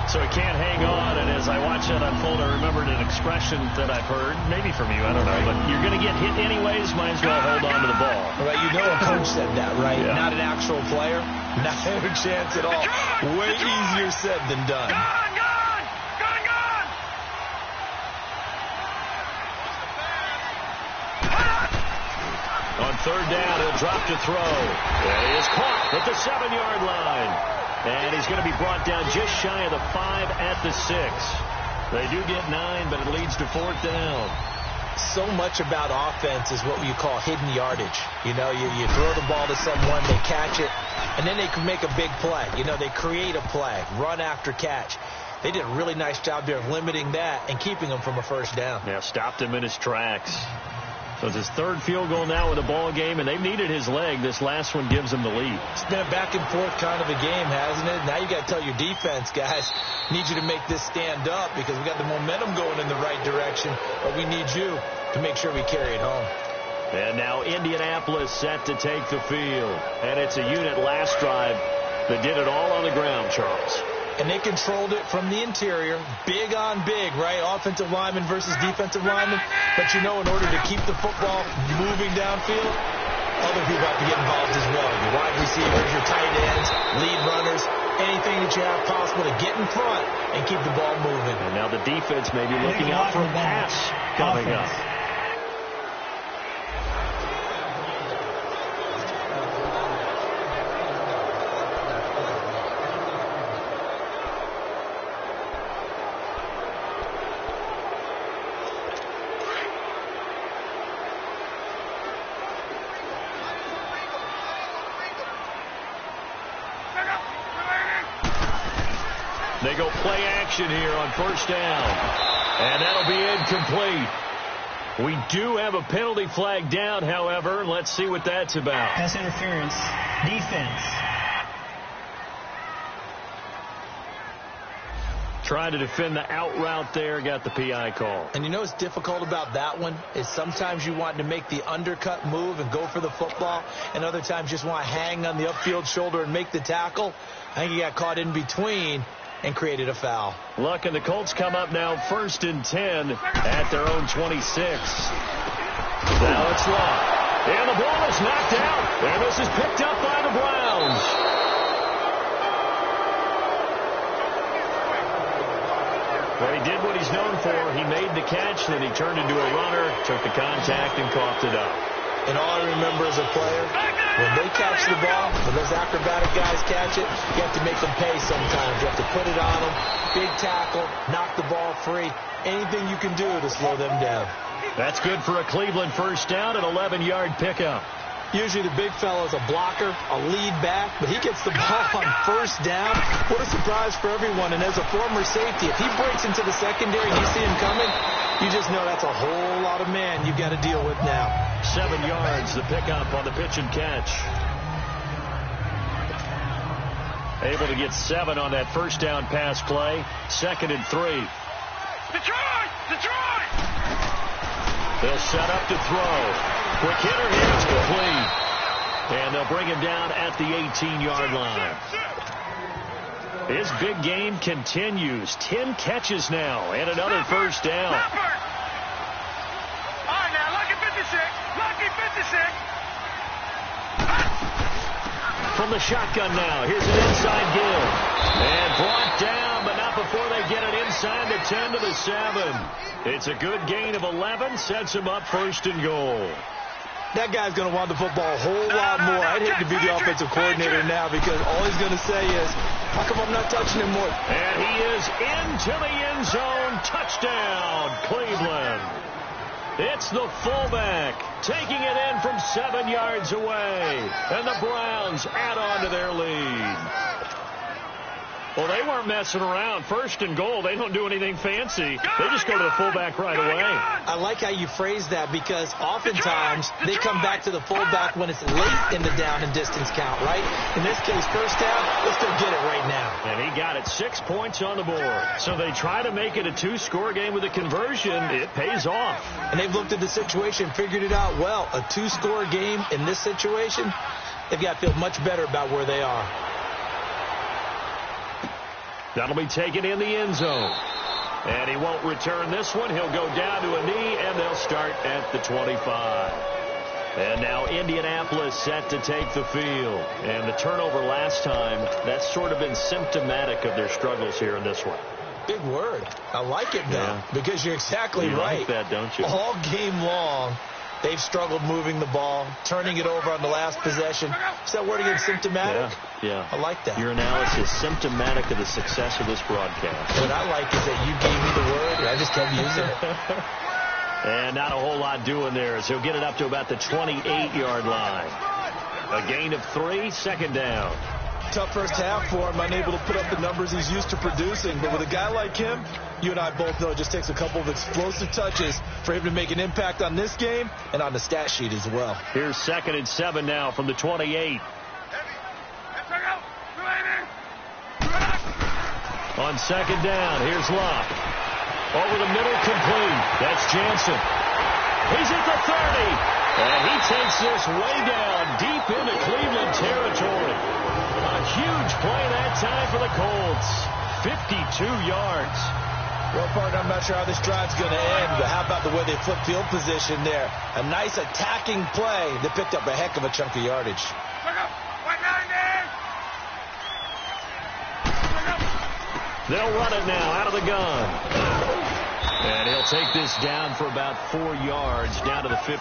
Speaker 2: So he can't hang on, and as I watch that unfold, I remembered an expression that I've heard, maybe from you, I don't know, but you're going to get hit anyways, might as well hold on to the ball.
Speaker 3: Right, you know a coach said that, right?
Speaker 2: Yeah.
Speaker 3: Not an actual player. Not a chance at all. Way easier said than done.
Speaker 5: Gone!
Speaker 2: On 3rd down, he'll drop to throw. And he is caught at the 7-yard line. And he's going to be brought down just shy of the 5 at the 6. They do get 9, but it leads to 4th down.
Speaker 3: So much about offense is what you call hidden yardage. You know, you throw the ball to someone, they catch it, and then they can make a big play. You know, they create a play, run after catch. They did a really nice job there of limiting that and keeping him from a first down.
Speaker 2: Yeah, stopped him in his tracks. So it's his 3rd field goal now with a ball game, and they've needed his leg. This last one gives them the lead.
Speaker 3: It's been a back-and-forth kind of a game, hasn't it? Now you got to tell your defense, guys, need you to make this stand up because we got the momentum going in the right direction, but we need you to make sure we carry it home.
Speaker 2: And now Indianapolis set to take the field. And it's a unit last drive that did it all on the ground, Charles.
Speaker 3: And they controlled it from the interior, big on big, right? Offensive lineman versus defensive lineman. But, you know, in order to keep the football moving downfield, other people have to get involved as well. Your wide receivers, your tight ends, lead runners, anything that you have possible to get in front and keep the ball moving.
Speaker 2: And now the defense may be looking out for a pass coming up. They go play action here on 1st down. And that'll be incomplete. We do have a penalty flag down, however. Let's see what that's about.
Speaker 4: Pass interference. Defense.
Speaker 2: Trying to defend the out route there. Got the PI call.
Speaker 3: And you know what's difficult about that one is sometimes you want to make the undercut move and go for the football, and other times you just want to hang on the upfield shoulder and make the tackle. I think he got caught in between and created a foul.
Speaker 2: Luck, and the Colts come up now 1st and 10 at their own 26. Now it's Luck. And the ball is knocked out. And this is picked up by the Browns. Well, he did what he's known for. He made the catch, then he turned into a runner, took the contact, and coughed it up.
Speaker 3: And all I remember as a player, when they catch the ball, when those acrobatic guys catch it, you have to make them pay sometimes. You have to put it on them, big tackle, knock the ball free, anything you can do to slow them down.
Speaker 2: That's good for a Cleveland first down, an 11-yard pickup.
Speaker 3: Usually the big fella's a blocker, a lead back, but he gets the ball on 1st down. What a surprise for everyone. And as a former safety, if he breaks into the secondary and you see him coming, You just know that's a whole lot of man you've got to deal with now.
Speaker 2: 7 yards, the pickup on the pitch and catch. Able to get 7 on that first down pass play. 2nd and 3.
Speaker 5: Detroit! Detroit!
Speaker 2: They'll set up to throw. Quick hitter here. It's complete. And they'll bring him down at the 18-yard line. His big game continues. 10 catches now and another first down.
Speaker 5: All right, now, lucky 56. Lucky 56.
Speaker 2: From the shotgun now. Here's an inside give. And brought down, but not before they get it inside the 10 to the 7. It's a good gain of 11. Sets him up 1st and goal.
Speaker 3: That guy's going to want the football a whole lot more. I'd hate to be the offensive coordinator now because all he's going to say is, how come I'm not touching him more?
Speaker 2: And he is into the end zone. Touchdown, Cleveland. It's the fullback taking it in from 7 yards away. And the Browns add on to their lead. Well, they weren't messing around. 1st and goal. They don't do anything fancy. They just go to the fullback right away.
Speaker 3: I like how you phrase that because oftentimes they come back to the fullback when it's late in the down and distance count, right? In this case, first down, let's go get it right now.
Speaker 2: And he got it. 6 points on the board. So they try to make it a 2-score game with a conversion. It pays off.
Speaker 3: And they've looked at the situation, figured it out well. A 2-score game in this situation, they've got to feel much better about where they are.
Speaker 2: That'll be taken in the end zone. And he won't return this one. He'll go down to a knee, and they'll start at the 25. And now Indianapolis set to take the field. And the turnover last time, that's sort of been symptomatic of their struggles here in this one.
Speaker 3: Big word. I like it, though, because you're exactly right.
Speaker 2: You like that, don't you?
Speaker 3: All game long, they've struggled moving the ball, turning it over on the last possession. Is that word again, symptomatic?
Speaker 2: Yeah.
Speaker 3: I like that.
Speaker 2: Your analysis symptomatic of the success of this broadcast.
Speaker 3: What I like is that you gave me the word, and I just kept using it.
Speaker 2: And not a whole lot doing there as he'll get it up to about the 28-yard line. A gain of 3, 2nd down.
Speaker 3: Tough first half for him, unable to put up the numbers he's used to producing. But with a guy like him, you and I both know it just takes a couple of explosive touches for him to make an impact on this game and on the stat sheet as well.
Speaker 2: Here's 2nd and 7 now from the 28. On 2nd down, here's Locke. Over the middle, complete. That's Jansen. He's at the 30. And he takes this way down deep into Cleveland territory. A huge play that time for the Colts. 52 yards.
Speaker 3: Well, partner, I'm not sure how this drive's going to end, but how about the way they flip field position there? A nice attacking play that picked up a heck of a chunk of yardage.
Speaker 2: They'll run it now out of the gun. And he'll take this down for about 4 yards, down to the 15.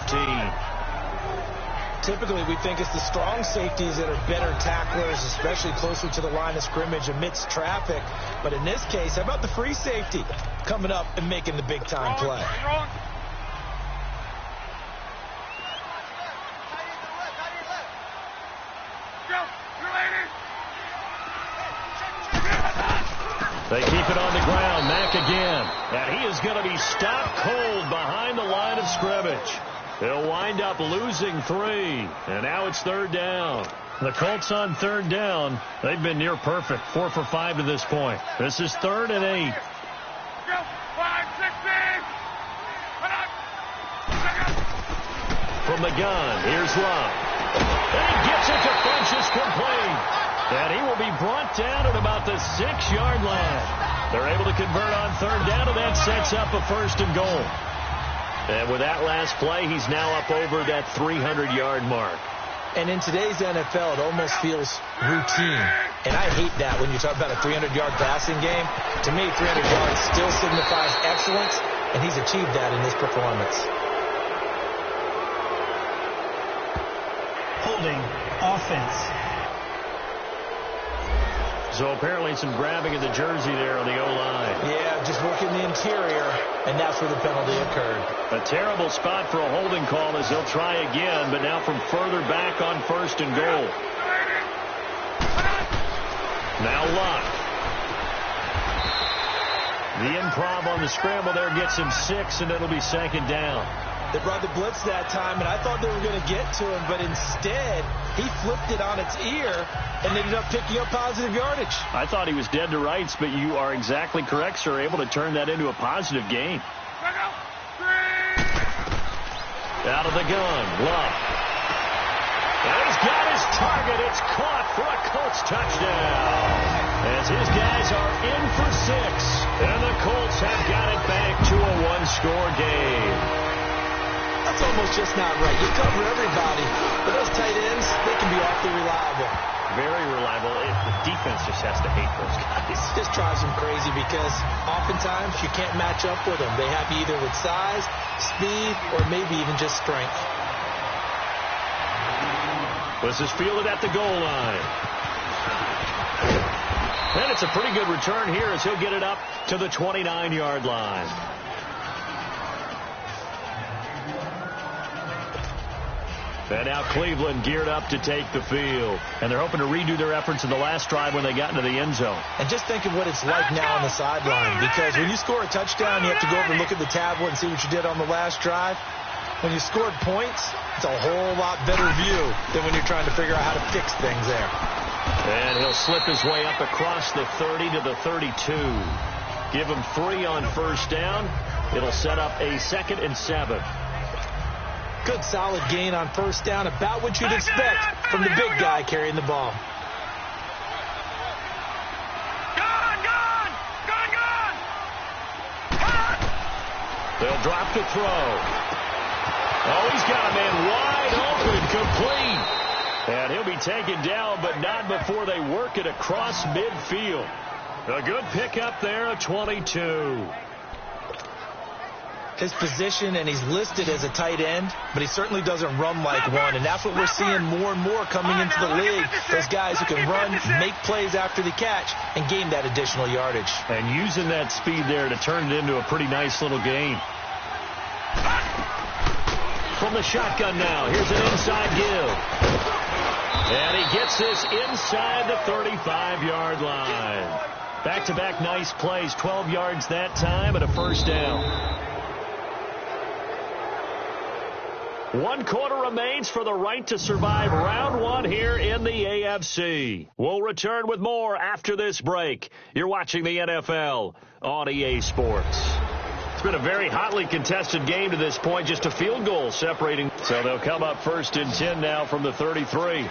Speaker 3: Typically, we think it's the strong safeties that are better tacklers, especially closer to the line of scrimmage amidst traffic. But in this case, how about the free safety coming up and making the big-time play?
Speaker 2: They keep it on the ground. Mack again. And he is going to be stopped cold behind the line of scrimmage. They'll wind up losing 3. And now it's 3rd down. The Colts on 3rd down. They've been near perfect. 4 for 5 to this point. This is 3rd and 8. From the gun, here's Love. And he gets it to Funchess complete. And he will be brought down at about the 6-yard line. They're able to convert on 3rd down, and that sets up a 1st and goal. And with that last play, he's now up over that 300-yard mark.
Speaker 3: And in today's NFL, it almost feels routine. And I hate that when you talk about a 300-yard passing game. To me, 300 yards still signifies excellence, and he's achieved that in this performance.
Speaker 4: Holding offense.
Speaker 2: So apparently some grabbing of the jersey there on the O-line.
Speaker 3: Yeah, just working the interior, and that's where the penalty occurred.
Speaker 2: A terrible spot for a holding call as they'll try again, but now from further back on 1st and goal. Now Locke. The improv on the scramble there gets him 6, and it'll be 2nd down.
Speaker 3: They brought the blitz that time, and I thought they were going to get to him, but instead he flipped it on its ear and ended up picking up positive yardage.
Speaker 2: I thought he was dead to rights, but you are exactly correct, sir, able to turn that into a positive gain. Out of the gun, Love. And he's got his target. It's caught for a Colts touchdown. As his guys are in for 6, and the Colts have got it back to a 1-score game.
Speaker 3: That's almost just not right. You cover everybody, but those tight ends, they can be awfully reliable.
Speaker 2: Very reliable. The defense just has to hate those guys.
Speaker 3: It just drives them crazy because oftentimes you can't match up with them. They have you either with size, speed, or maybe even just strength.
Speaker 2: This is fielded at the goal line. And it's a pretty good return here as he'll get it up to the 29-yard line. And now Cleveland geared up to take the field. And they're hoping to redo their efforts in the last drive when they got into the end zone.
Speaker 3: And just think of what it's like now on the sideline. Because when you score a touchdown, you have to go over and look at the tablet and see what you did on the last drive. When you scored points, it's a whole lot better view than when you're trying to figure out how to fix things there.
Speaker 2: And he'll slip his way up across the 30 to the 32. Give him 3 on 1st down. It'll set up a 2nd and 7.
Speaker 3: Good solid gain on 1st down, about what you'd expect from the big guy carrying the ball.
Speaker 5: Gone!
Speaker 2: They'll drop to throw. Oh, he's got a man wide open, complete. And he'll be taken down, but not before they work it across midfield. A good pickup there, a 22.
Speaker 3: His position, and he's listed as a tight end, but he certainly doesn't run like one, and that's what we're seeing more and more coming into the league. Those guys who can run, make plays after the catch, and gain that additional yardage.
Speaker 2: And using that speed there to turn it into a pretty nice little gain. From the shotgun now, here's an inside give. And he gets this inside the 35-yard line. Back-to-back nice plays, 12 yards that time, and a 1st down. 1 quarter remains for the right to survive round 1 here in the AFC. We'll return with more after this break. You're watching the NFL on EA Sports. It's been a very hotly contested game to this point, just a field goal separating. So they'll come up 1st and 10 now from the 33.
Speaker 5: No,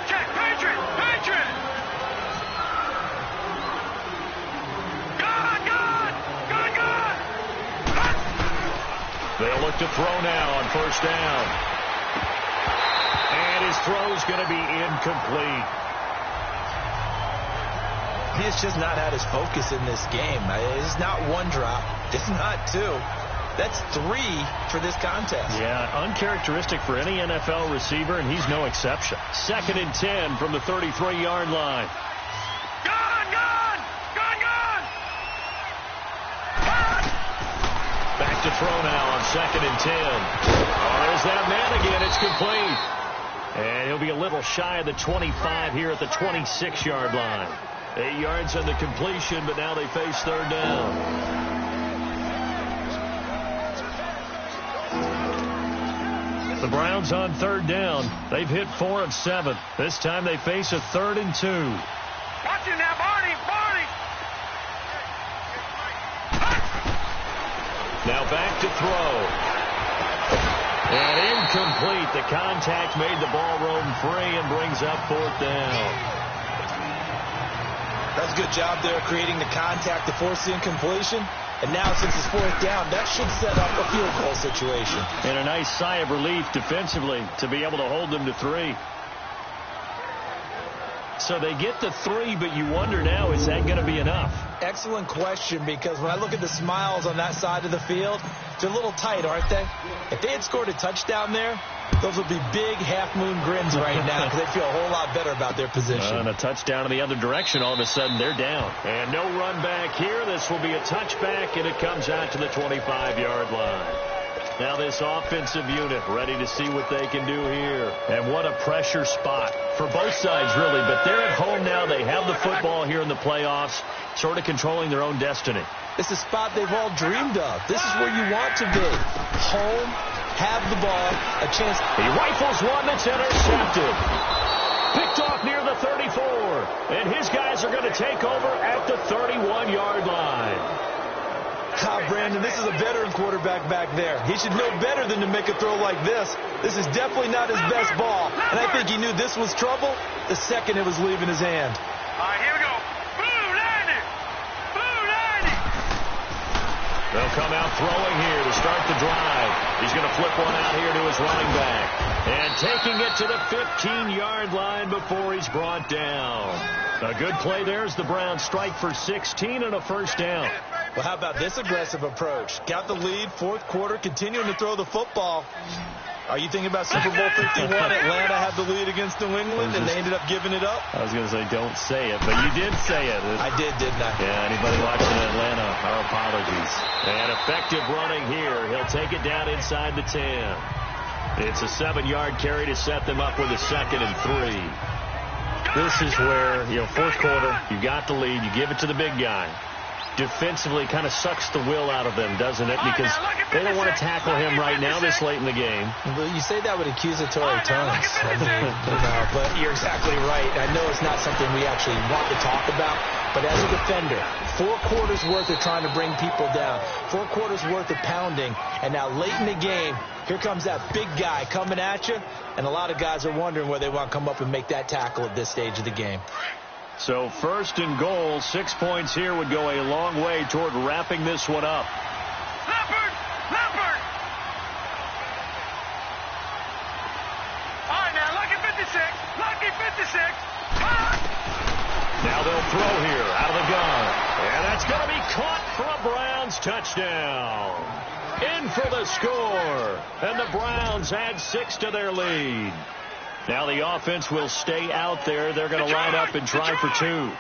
Speaker 5: check, Patriot!
Speaker 2: They'll look to throw now on 1st down. And his throw's going to be incomplete.
Speaker 3: He's just not had his focus in this game. It's not 1 drop. It's not 2. That's 3 for this contest.
Speaker 2: Yeah, uncharacteristic for any NFL receiver, and he's no exception. 2nd and 10 from the 33-yard line. Back to throw now on 2nd and 10. Oh, there's that man again. It's complete. And he'll be a little shy of the 25 here at the 26-yard line. 8 yards on the completion, but now they face 3rd down. The Browns on 3rd down. They've hit 4 of 7. This time they face a 3rd and 2.
Speaker 5: Watch him now, Barney!
Speaker 2: Now back to throw. And incomplete. The contact made the ball roam free and brings up 4th down.
Speaker 3: That's a good job there creating the contact to force the incompletion. And now since it's 4th down, that should set up a field goal situation.
Speaker 2: And a nice sigh of relief defensively to be able to hold them to 3. So they get the 3, but you wonder now, is that going to be enough?
Speaker 3: Excellent question, because when I look at the smiles on that side of the field, they're a little tight, aren't they? If they had scored a touchdown there, those would be big half-moon grins right now because they feel a whole lot better about their position.
Speaker 2: And a touchdown in the other direction, all of a sudden they're down. And no run back here. This will be a touchback, and it comes out to the 25-yard line. Now this offensive unit ready to see what they can do here. And what a pressure spot for both sides, really. But they're at home now. They have the football here in the playoffs, sort of controlling their own destiny.
Speaker 3: It's a spot they've all dreamed of. This is where you want to be. Home, have the ball, a chance.
Speaker 2: He rifles one that's intercepted. Picked off near the 34. And his guys are going to take over at the 31-yard line.
Speaker 3: Brandon, this is a veteran quarterback back there. He should know better than to make a throw like this. This is definitely not his best ball. And I think he knew this was trouble the second it was leaving his hand.
Speaker 5: All right, here we go. Blue 90. Blue 90.
Speaker 2: They'll come out throwing here to start the drive. He's going to flip one out here to his running back. And taking it to the 15-yard line before he's brought down. A good play there as the Browns strike for 16 and a first down.
Speaker 3: Well, how about this aggressive approach? Got the lead, fourth quarter, continuing to throw the football. Are you thinking about Super Bowl 51? Atlanta had the lead against New England, and they ended up giving it up?
Speaker 2: I was going to say don't say it, but you did say it.
Speaker 3: I did, didn't I?
Speaker 2: Yeah, anybody watching Atlanta, our apologies. And effective running here. He'll take it down inside the 10. It's a 7-yard carry to set them up with a 2nd and 3. This is where, fourth quarter, you got the lead, you give it to the big guy. Defensively kind of sucks the will out of them, doesn't it? Because they don't want to tackle him right now this late in the game.
Speaker 3: Well, you say that with accusatory tones. But you're exactly right. I know it's not something we actually want to talk about, but as a defender, 4 quarters worth of trying to bring people down, 4 quarters worth of pounding, and now late in the game, here comes that big guy coming at you, and a lot of guys are wondering where they want to come up and make that tackle at this stage of the game.
Speaker 2: So 1st and goal, 6 points here would go a long way toward wrapping this one up.
Speaker 5: Leopard! Leopard! All right, now, lucky 56. Lucky 56.
Speaker 2: Now they'll throw here out of the gun. And that's going to be caught for a Browns touchdown. In for the score. And the Browns add 6 to their lead. Now the offense will stay out there. They're going to line up and try for 2.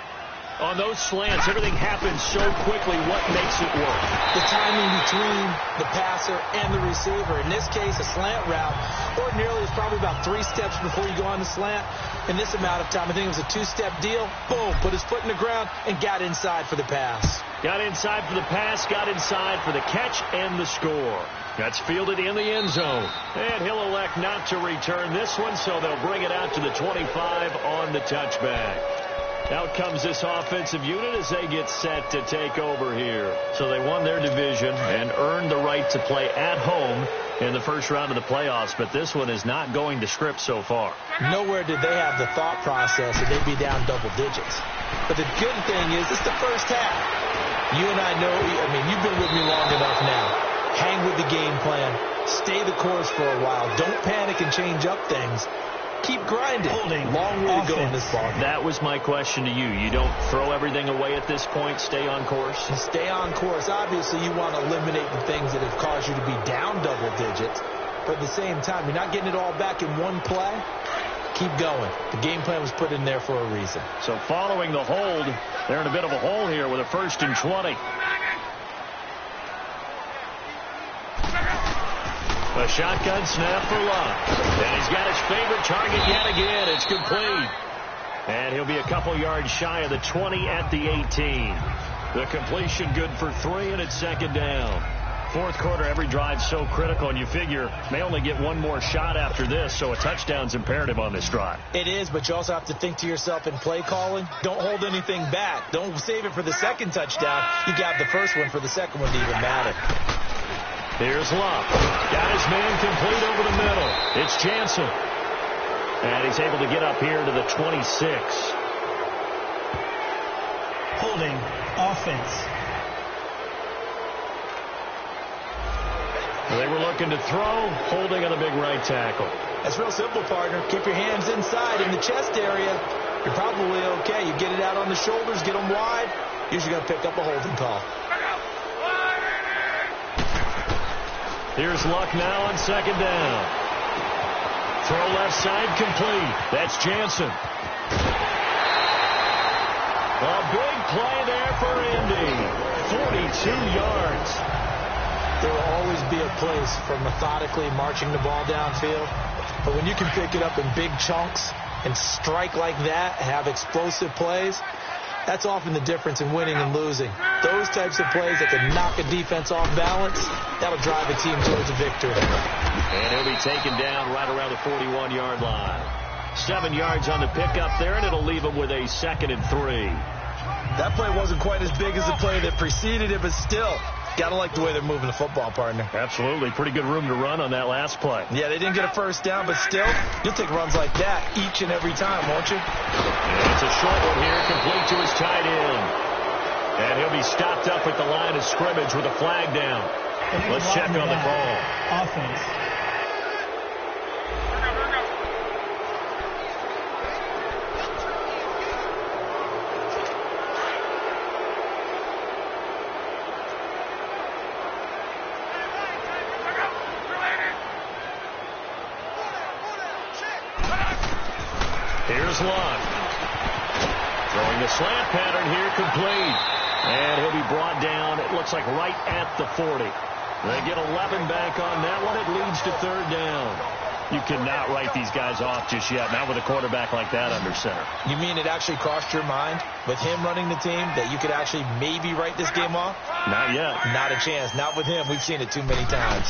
Speaker 2: On those slants, everything happens so quickly. What makes it work?
Speaker 3: The timing between the passer and the receiver. In this case, a slant route. Ordinarily, it's probably about 3 steps before you go on the slant. In this amount of time, I think it was a 2-step deal. Boom, put his foot in the ground and got inside for the pass.
Speaker 2: Got inside for the pass, got inside for the catch and the score. That's fielded in the end zone. And he'll elect not to return this one, so they'll bring it out to the 25 on the touchback. Out comes this offensive unit as they get set to take over here. So they won their division and earned the right to play at home in the first round of the playoffs, but this one is not going to script so far.
Speaker 3: Nowhere did they have the thought process that they'd be down double digits. But the good thing is it's the first half. You and I know, you've been with me long enough now. Hang with the game plan. Stay the course for a while. Don't panic and change up things. Keep grinding. Long way to go in this ball game.
Speaker 2: That was my question to you. You don't throw everything away at this point. Stay on course.
Speaker 3: And stay on course. Obviously, you want to eliminate the things that have caused you to be down double digits. But at the same time, you're not getting it all back in one play. Keep going. The game plan was put in there for a reason.
Speaker 2: So following the hold, they're in a bit of a hole here with a 1st and 20. A shotgun snap for Luck. And he's got his favorite target yet again. It's complete. And he'll be a couple yards shy of the 20 at the 18. The completion good for 3, and it's 2nd down. Fourth quarter, every drive so critical, and you figure may only get one more shot after this, so a touchdown's imperative on this drive.
Speaker 3: It is, but you also have to think to yourself in play calling, don't hold anything back. Don't save it for the second touchdown. You got the first one for the second one to even matter.
Speaker 2: Here's Luck. Got his man complete over the middle. It's Jansen. And he's able to get up here to the 26.
Speaker 4: Holding offense.
Speaker 2: They were looking to throw, holding on the big right tackle.
Speaker 3: That's real simple, partner. Keep your hands inside in the chest area. You're probably okay. You get it out on the shoulders, get them wide. Usually going to pick up a holding call.
Speaker 2: Here's Luck now on 2nd down. Throw left side complete. That's Jansen. A big play there for Indy. 42 yards.
Speaker 3: There will always be a place for methodically marching the ball downfield. But when you can pick it up in big chunks and strike like that, have explosive plays, that's often the difference in winning and losing. Those types of plays that can knock a defense off balance, that'll drive a team towards a victory.
Speaker 2: And he'll be taken down right around the 41-yard line. 7 yards on the pickup there, and it'll leave him with a 2nd and 3.
Speaker 3: That play wasn't quite as big as the play that preceded it, but still, gotta like the way they're moving the football, partner.
Speaker 2: Absolutely. Pretty good room to run on that last play.
Speaker 3: Yeah, they didn't get a first down, but still, you'll take runs like that each and every time, won't you?
Speaker 2: And it's a short one here, complete to his tight end. And he'll be stopped up at the line of scrimmage with a flag down. Let's check on the call.
Speaker 4: Offense.
Speaker 2: Here's Love. Throwing the slant pattern here, complete. And he'll be brought down, it looks like right at the 40. They get 11 back on that one. It leads to 3rd down. You cannot write these guys off just yet, not with a quarterback like that under center.
Speaker 3: You mean it actually crossed your mind with him running the team that you could actually maybe write this game off?
Speaker 2: Not yet.
Speaker 3: Not a chance. Not with him. We've seen it too many times.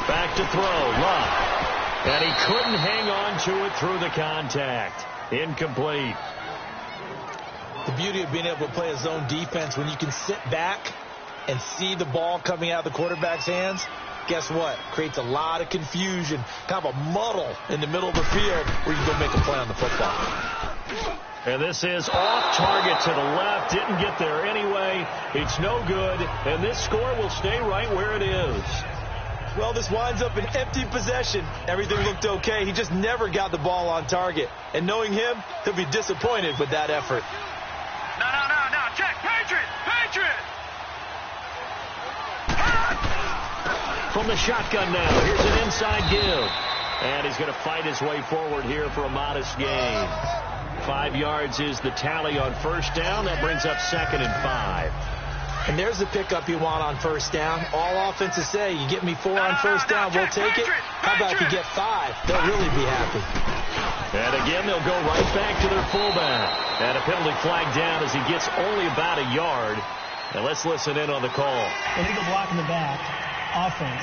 Speaker 2: Back to throw. Love. And he couldn't hang on to it through the contact. Incomplete.
Speaker 3: The beauty of being able to play a zone defense when you can sit back and see the ball coming out of the quarterback's hands, guess what? Creates a lot of confusion, kind of a muddle in the middle of the field where you go make a play on the football.
Speaker 2: And this is off target to the left. Didn't get there anyway. It's no good. And this score will stay right where it is.
Speaker 3: Well, this winds up an empty possession. Everything looked okay. He just never got the ball on target. And knowing him, he'll be disappointed with that effort.
Speaker 5: No. Check. Patriot.
Speaker 2: From the shotgun now, here's an inside give. And he's going to fight his way forward here for a modest gain. 5 yards is the tally on first down. That brings up 2nd and 5.
Speaker 3: And there's the pickup you want on first down. All offenses say, you get me 4 on first down, we'll take it. How about if you get 5? They'll really be happy.
Speaker 2: And again, they'll go right back to their fullback. And a penalty flag down as he gets only about a yard. And let's listen in on the call.
Speaker 4: Illegal block in the back. Offense.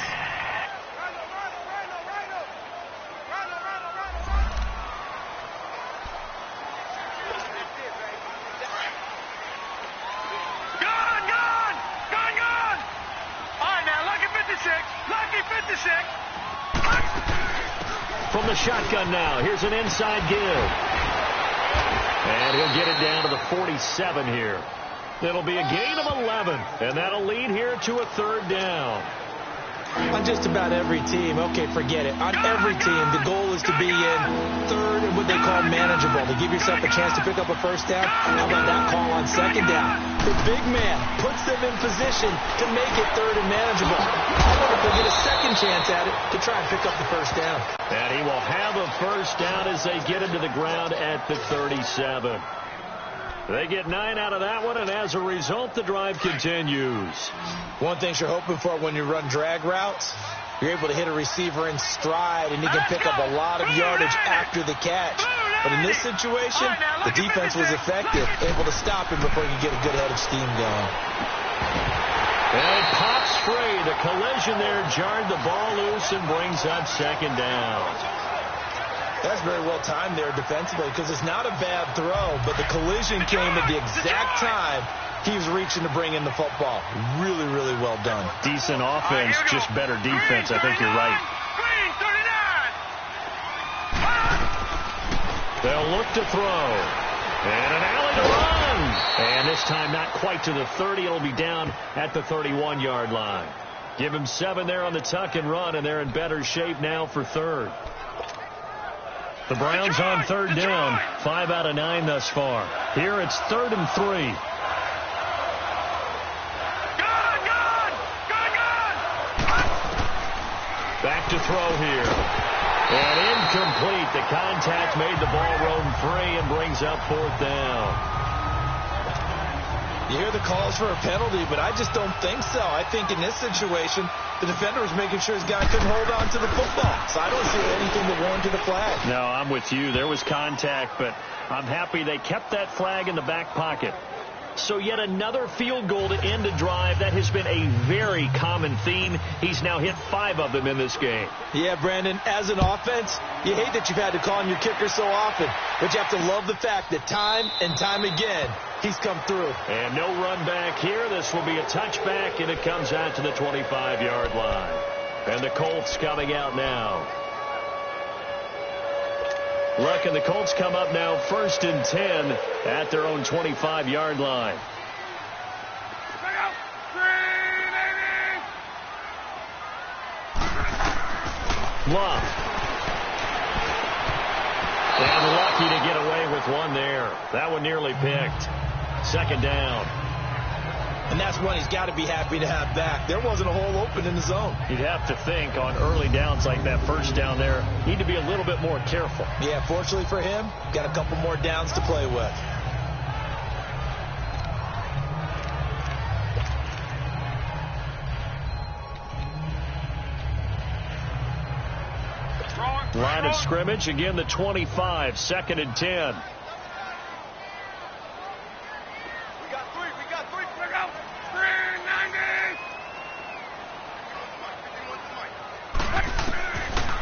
Speaker 2: From the shotgun now, here's an inside give. And he'll get it down to the 47 here. It'll be a gain of 11, and that'll lead here to a 3rd down.
Speaker 3: On just about every team, okay, forget it. On every team, the goal is to be in 3rd and what they call manageable. To give yourself a chance to pick up a first down. How about that call on 2nd down? The big man puts them in position to make it 3rd and manageable. However, they'll get a second chance at it to try and pick up the first down.
Speaker 2: And he will have a first down as they get into the ground at the 37. They get 9 out of that one, and as a result, the drive continues.
Speaker 3: One thing you're hoping for when you run drag routes, you're able to hit a receiver in stride, and he can pick up a lot of yardage after the catch. But in this situation, the defense was effective, able to stop him before you get a good head of steam going.
Speaker 2: And it pops free. The collision there jarred the ball loose and brings up 2nd down.
Speaker 3: That's very well timed there defensively because it's not a bad throw, but the collision came at the exact time he was reaching to bring in the football. Really, really well done.
Speaker 2: Decent offense, just better defense. I think you're right. They'll look to throw. And an alley to run. And this time not quite to the 30. It'll be down at the 31-yard line. Give him 7 there on the tuck and run, and they're in better shape now for 3rd. The Browns on 3rd down, 5 out of 9 thus far. Here it's 3rd and 3. Back to throw here. And incomplete. The contact made the ball roam free and brings up 4th down.
Speaker 3: You hear the calls for a penalty, but I just don't think so. I think in this situation, the defender was making sure his guy couldn't hold on to the football. So I don't see anything that warranted a flag.
Speaker 2: No, I'm with you. There was contact, but I'm happy they kept that flag in the back pocket. So yet another field goal to end a drive. That has been a very common theme. He's now hit 5 of them in this game.
Speaker 3: Yeah, Brandon, as an offense, you hate that you've had to call on your kicker so often, but you have to love the fact that time and time again, he's come through.
Speaker 2: And no run back here. This will be a touchback, and it comes out to the 25-yard line. And the Colts coming out now. Look, and the Colts come up now 1st and 10 at their own 25-yard line. Love. And lucky to get away with one there. That one nearly picked. 2nd down.
Speaker 3: And that's one he's got to be happy to have back. There wasn't a hole open in the zone.
Speaker 2: You'd have to think on early downs like that 1st down there, need to be a little bit more careful.
Speaker 3: Yeah, fortunately for him, got a couple more downs to play with.
Speaker 2: Line of scrimmage, again the 25, 2nd and 10.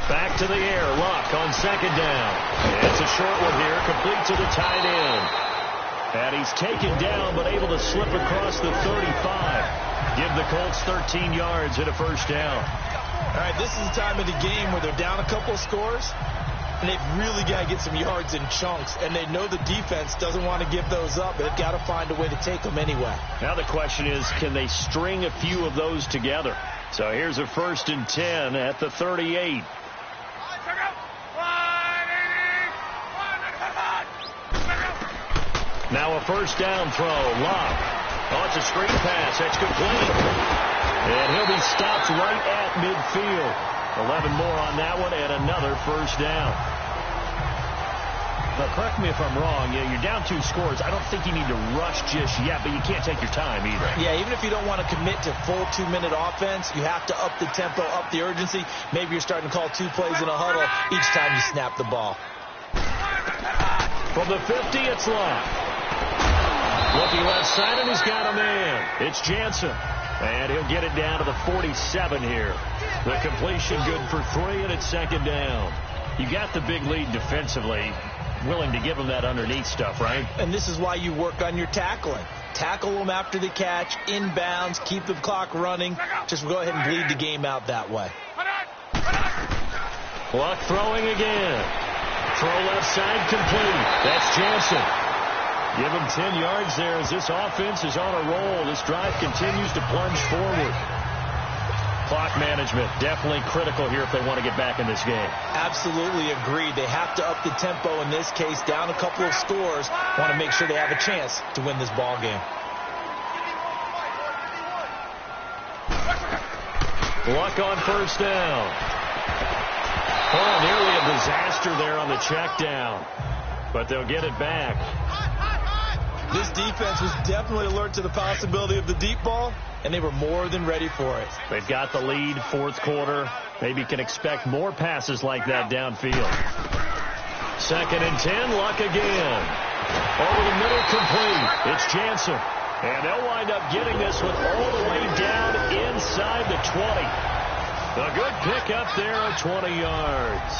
Speaker 2: Back to the air. Luck on 2nd down. It's a short one here. Complete to the tight end. And he's taken down but able to slip across the 35. Give the Colts 13 yards and a 1st down.
Speaker 3: All right, this is the time of the game where they're down a couple of scores, and they've really got to get some yards in chunks, and they know the defense doesn't want to give those up, but they've got to find a way to take them anyway.
Speaker 2: Now the question is, can they string a few of those together? So here's a 1st and 10 at the 38. Now a 1st down throw. Lock. Oh, it's a screen pass. That's complete. And he'll be stopped right at midfield. 11 more on that one and another 1st down. Now, correct me if I'm wrong. Yeah, you're down 2 scores. I don't think you need to rush just yet, but you can't take your time either.
Speaker 3: Yeah, even if you don't want to commit to full 2-minute offense, you have to up the tempo, up the urgency. Maybe you're starting to call 2 plays in a huddle each time you snap the ball.
Speaker 2: From the 50, it's Locke. Looking left side, and he's got a man. It's Jansen. And he'll get it down to the 47 here. The completion good for 3, and it's 2nd down. You got the big lead defensively. Willing to give them that underneath stuff, right?
Speaker 3: And this is why you work on your tackling. Tackle them after the catch, inbounds, keep the clock running. Just go ahead and bleed the game out that way.
Speaker 2: Luck throwing again. Throw left side complete. That's Jansen. Give him 10 yards there as this offense is on a roll. This drive continues to plunge forward. Clock management definitely critical here if they want to get back in this game.
Speaker 3: Absolutely agreed. They have to up the tempo in this case, down a couple of scores. Want to make sure they have a chance to win this ball game.
Speaker 2: Luck on 1st down. Oh, nearly a disaster there on the check down. But they'll get it back.
Speaker 3: This defense was definitely alert to the possibility of the deep ball, and they were more than ready for it.
Speaker 2: They've got the lead, 4th quarter. Maybe can expect more passes like that downfield. 2nd and 10, Luck again. Over the middle, complete. It's Jansen. And they'll wind up getting this one all the way down inside the 20. A good pickup there at 20 yards.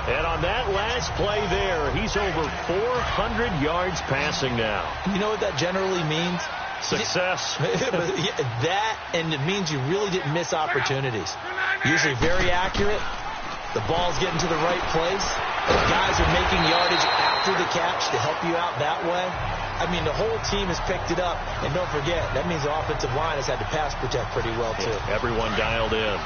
Speaker 2: And on that last play there, he's over 400 yards passing now.
Speaker 3: You know what that generally means?
Speaker 2: Success.
Speaker 3: That, and it means you really didn't miss opportunities. Usually very accurate. The ball's getting to the right place. Guys are making yardage after the catch to help you out that way. I mean, the whole team has picked it up. And don't forget, that means the offensive line has had to pass protect pretty well, too.
Speaker 2: Everyone dialed in.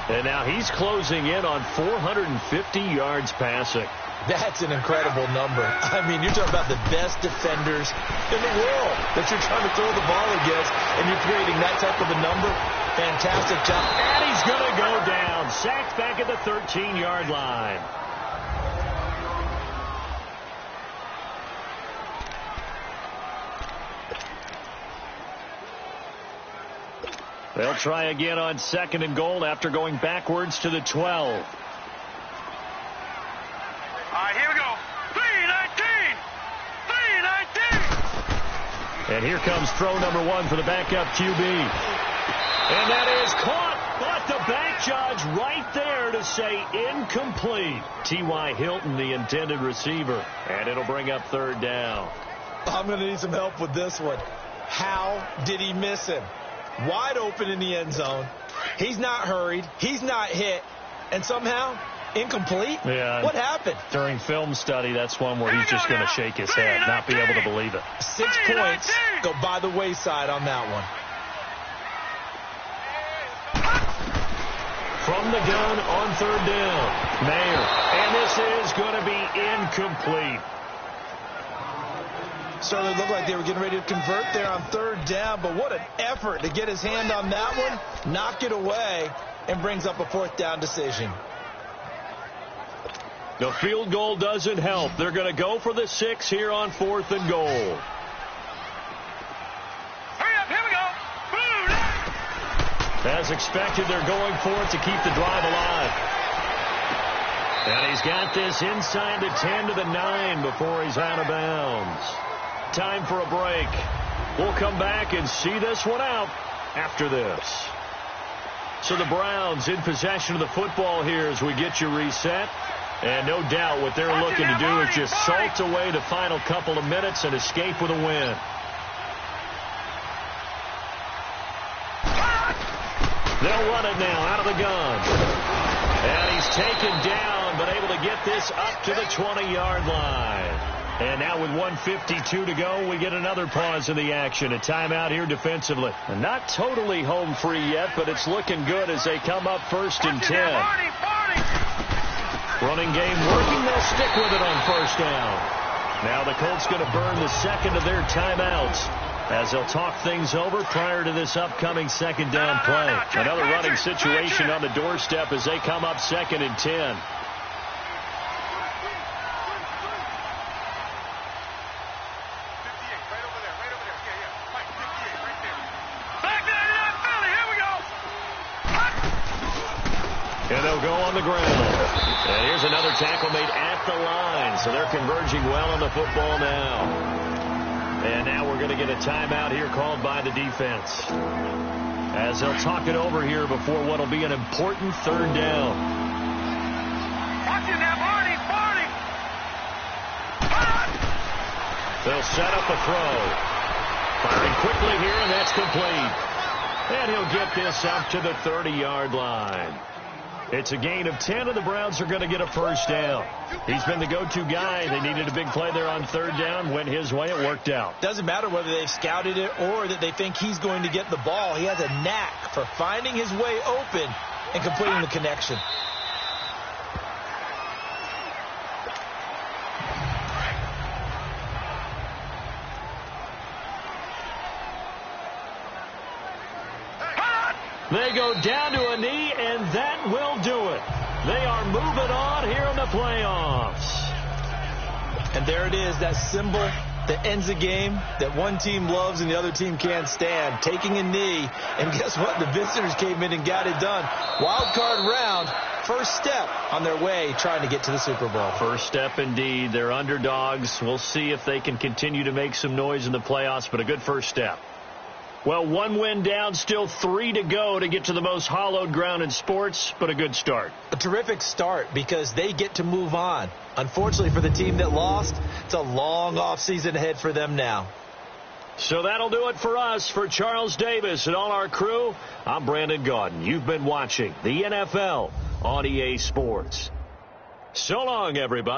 Speaker 2: And now he's closing in on 450 yards passing.
Speaker 3: That's an incredible number. I mean, you're talking about the best defenders in the world that you're trying to throw the ball against, and you're creating that type of a number. Fantastic job.
Speaker 2: And he's going to go down. Sacked back at the 13-yard line. They'll try again on 2nd and goal after going backwards to the 12.
Speaker 5: All right, here we go. 3-19. 3-19.
Speaker 2: And here comes throw number 1 for the backup QB. And that is caught, but the back judge right there to say incomplete. T.Y. Hilton, the intended receiver. And it'll bring up 3rd down.
Speaker 3: I'm going to need some help with this one. How did he miss him? Wide open in the end zone. He's not hurried. He's not hit. And somehow, incomplete?
Speaker 2: Yeah.
Speaker 3: What happened?
Speaker 2: During film study, that's one where he's just going to shake his head, not be able to believe it.
Speaker 3: 6 points go by the wayside on that one.
Speaker 2: From the gun on 3rd down, Mayer. And this is going to be incomplete.
Speaker 3: Started to look like they were getting ready to convert there on 3rd down, but what an effort to get his hand on that one, knock it away, and brings up a 4th down decision.
Speaker 2: The field goal doesn't help. They're going to go for the 6 here on 4th and goal.
Speaker 5: Hurry up, here we go. Boom.
Speaker 2: As expected, they're going for it to keep the drive alive. And he's got this inside the 10 to the 9 before he's out of bounds. Time for a break. We'll come back and see this one out after this. So the Browns in possession of the football here as we get you reset. And no doubt what they're looking to do is just salt away the final couple of minutes and escape with a win. They'll run it now out of the gun. And he's taken down, but able to get this up to the 20-yard line. And now with 1:52 to go, we get another pause in the action. A timeout here defensively. And not totally home free yet, but it's looking good as they come up 1st and 10. Running game working. They'll stick with it on 1st down. Now the Colts going to burn the 2nd of their timeouts as they'll talk things over prior to this upcoming 2nd down play. Another running situation on the doorstep as they come up 2nd and 10. And they'll go on the ground. And here's another tackle made at the line. So they're converging well on the football now. And now we're going to get a timeout here called by the defense, as they'll talk it over here before what will be an important 3rd down.
Speaker 5: Watch it now, Barney.
Speaker 2: They'll set up a throw. Firing quickly here, and that's complete. And he'll get this up to the 30-yard line. It's a gain of 10, and the Browns are going to get a 1st down. He's been the go-to guy. They needed a big play there on 3rd down. Went his way. It worked out.
Speaker 3: Doesn't matter whether they've scouted it or that they think he's going to get the ball. He has a knack for finding his way open and completing the connection.
Speaker 2: They go down to a knee, and that will do it. They are moving on here in the playoffs.
Speaker 3: And there it is, that symbol that ends a game that one team loves and the other team can't stand. Taking a knee, and guess what? The visitors came in and got it done. Wild card round, first step on their way trying to get to the Super Bowl.
Speaker 2: First step indeed. They're underdogs. We'll see if they can continue to make some noise in the playoffs, but a good first step. Well, 1 win down, still 3 to go to get to the most hallowed ground in sports, but a good start.
Speaker 3: A terrific start because they get to move on. Unfortunately for the team that lost, it's a long offseason ahead for them now.
Speaker 2: So that'll do it for us. For Charles Davis and all our crew, I'm Brandon Gaudin. You've been watching the NFL on EA Sports. So long, everybody.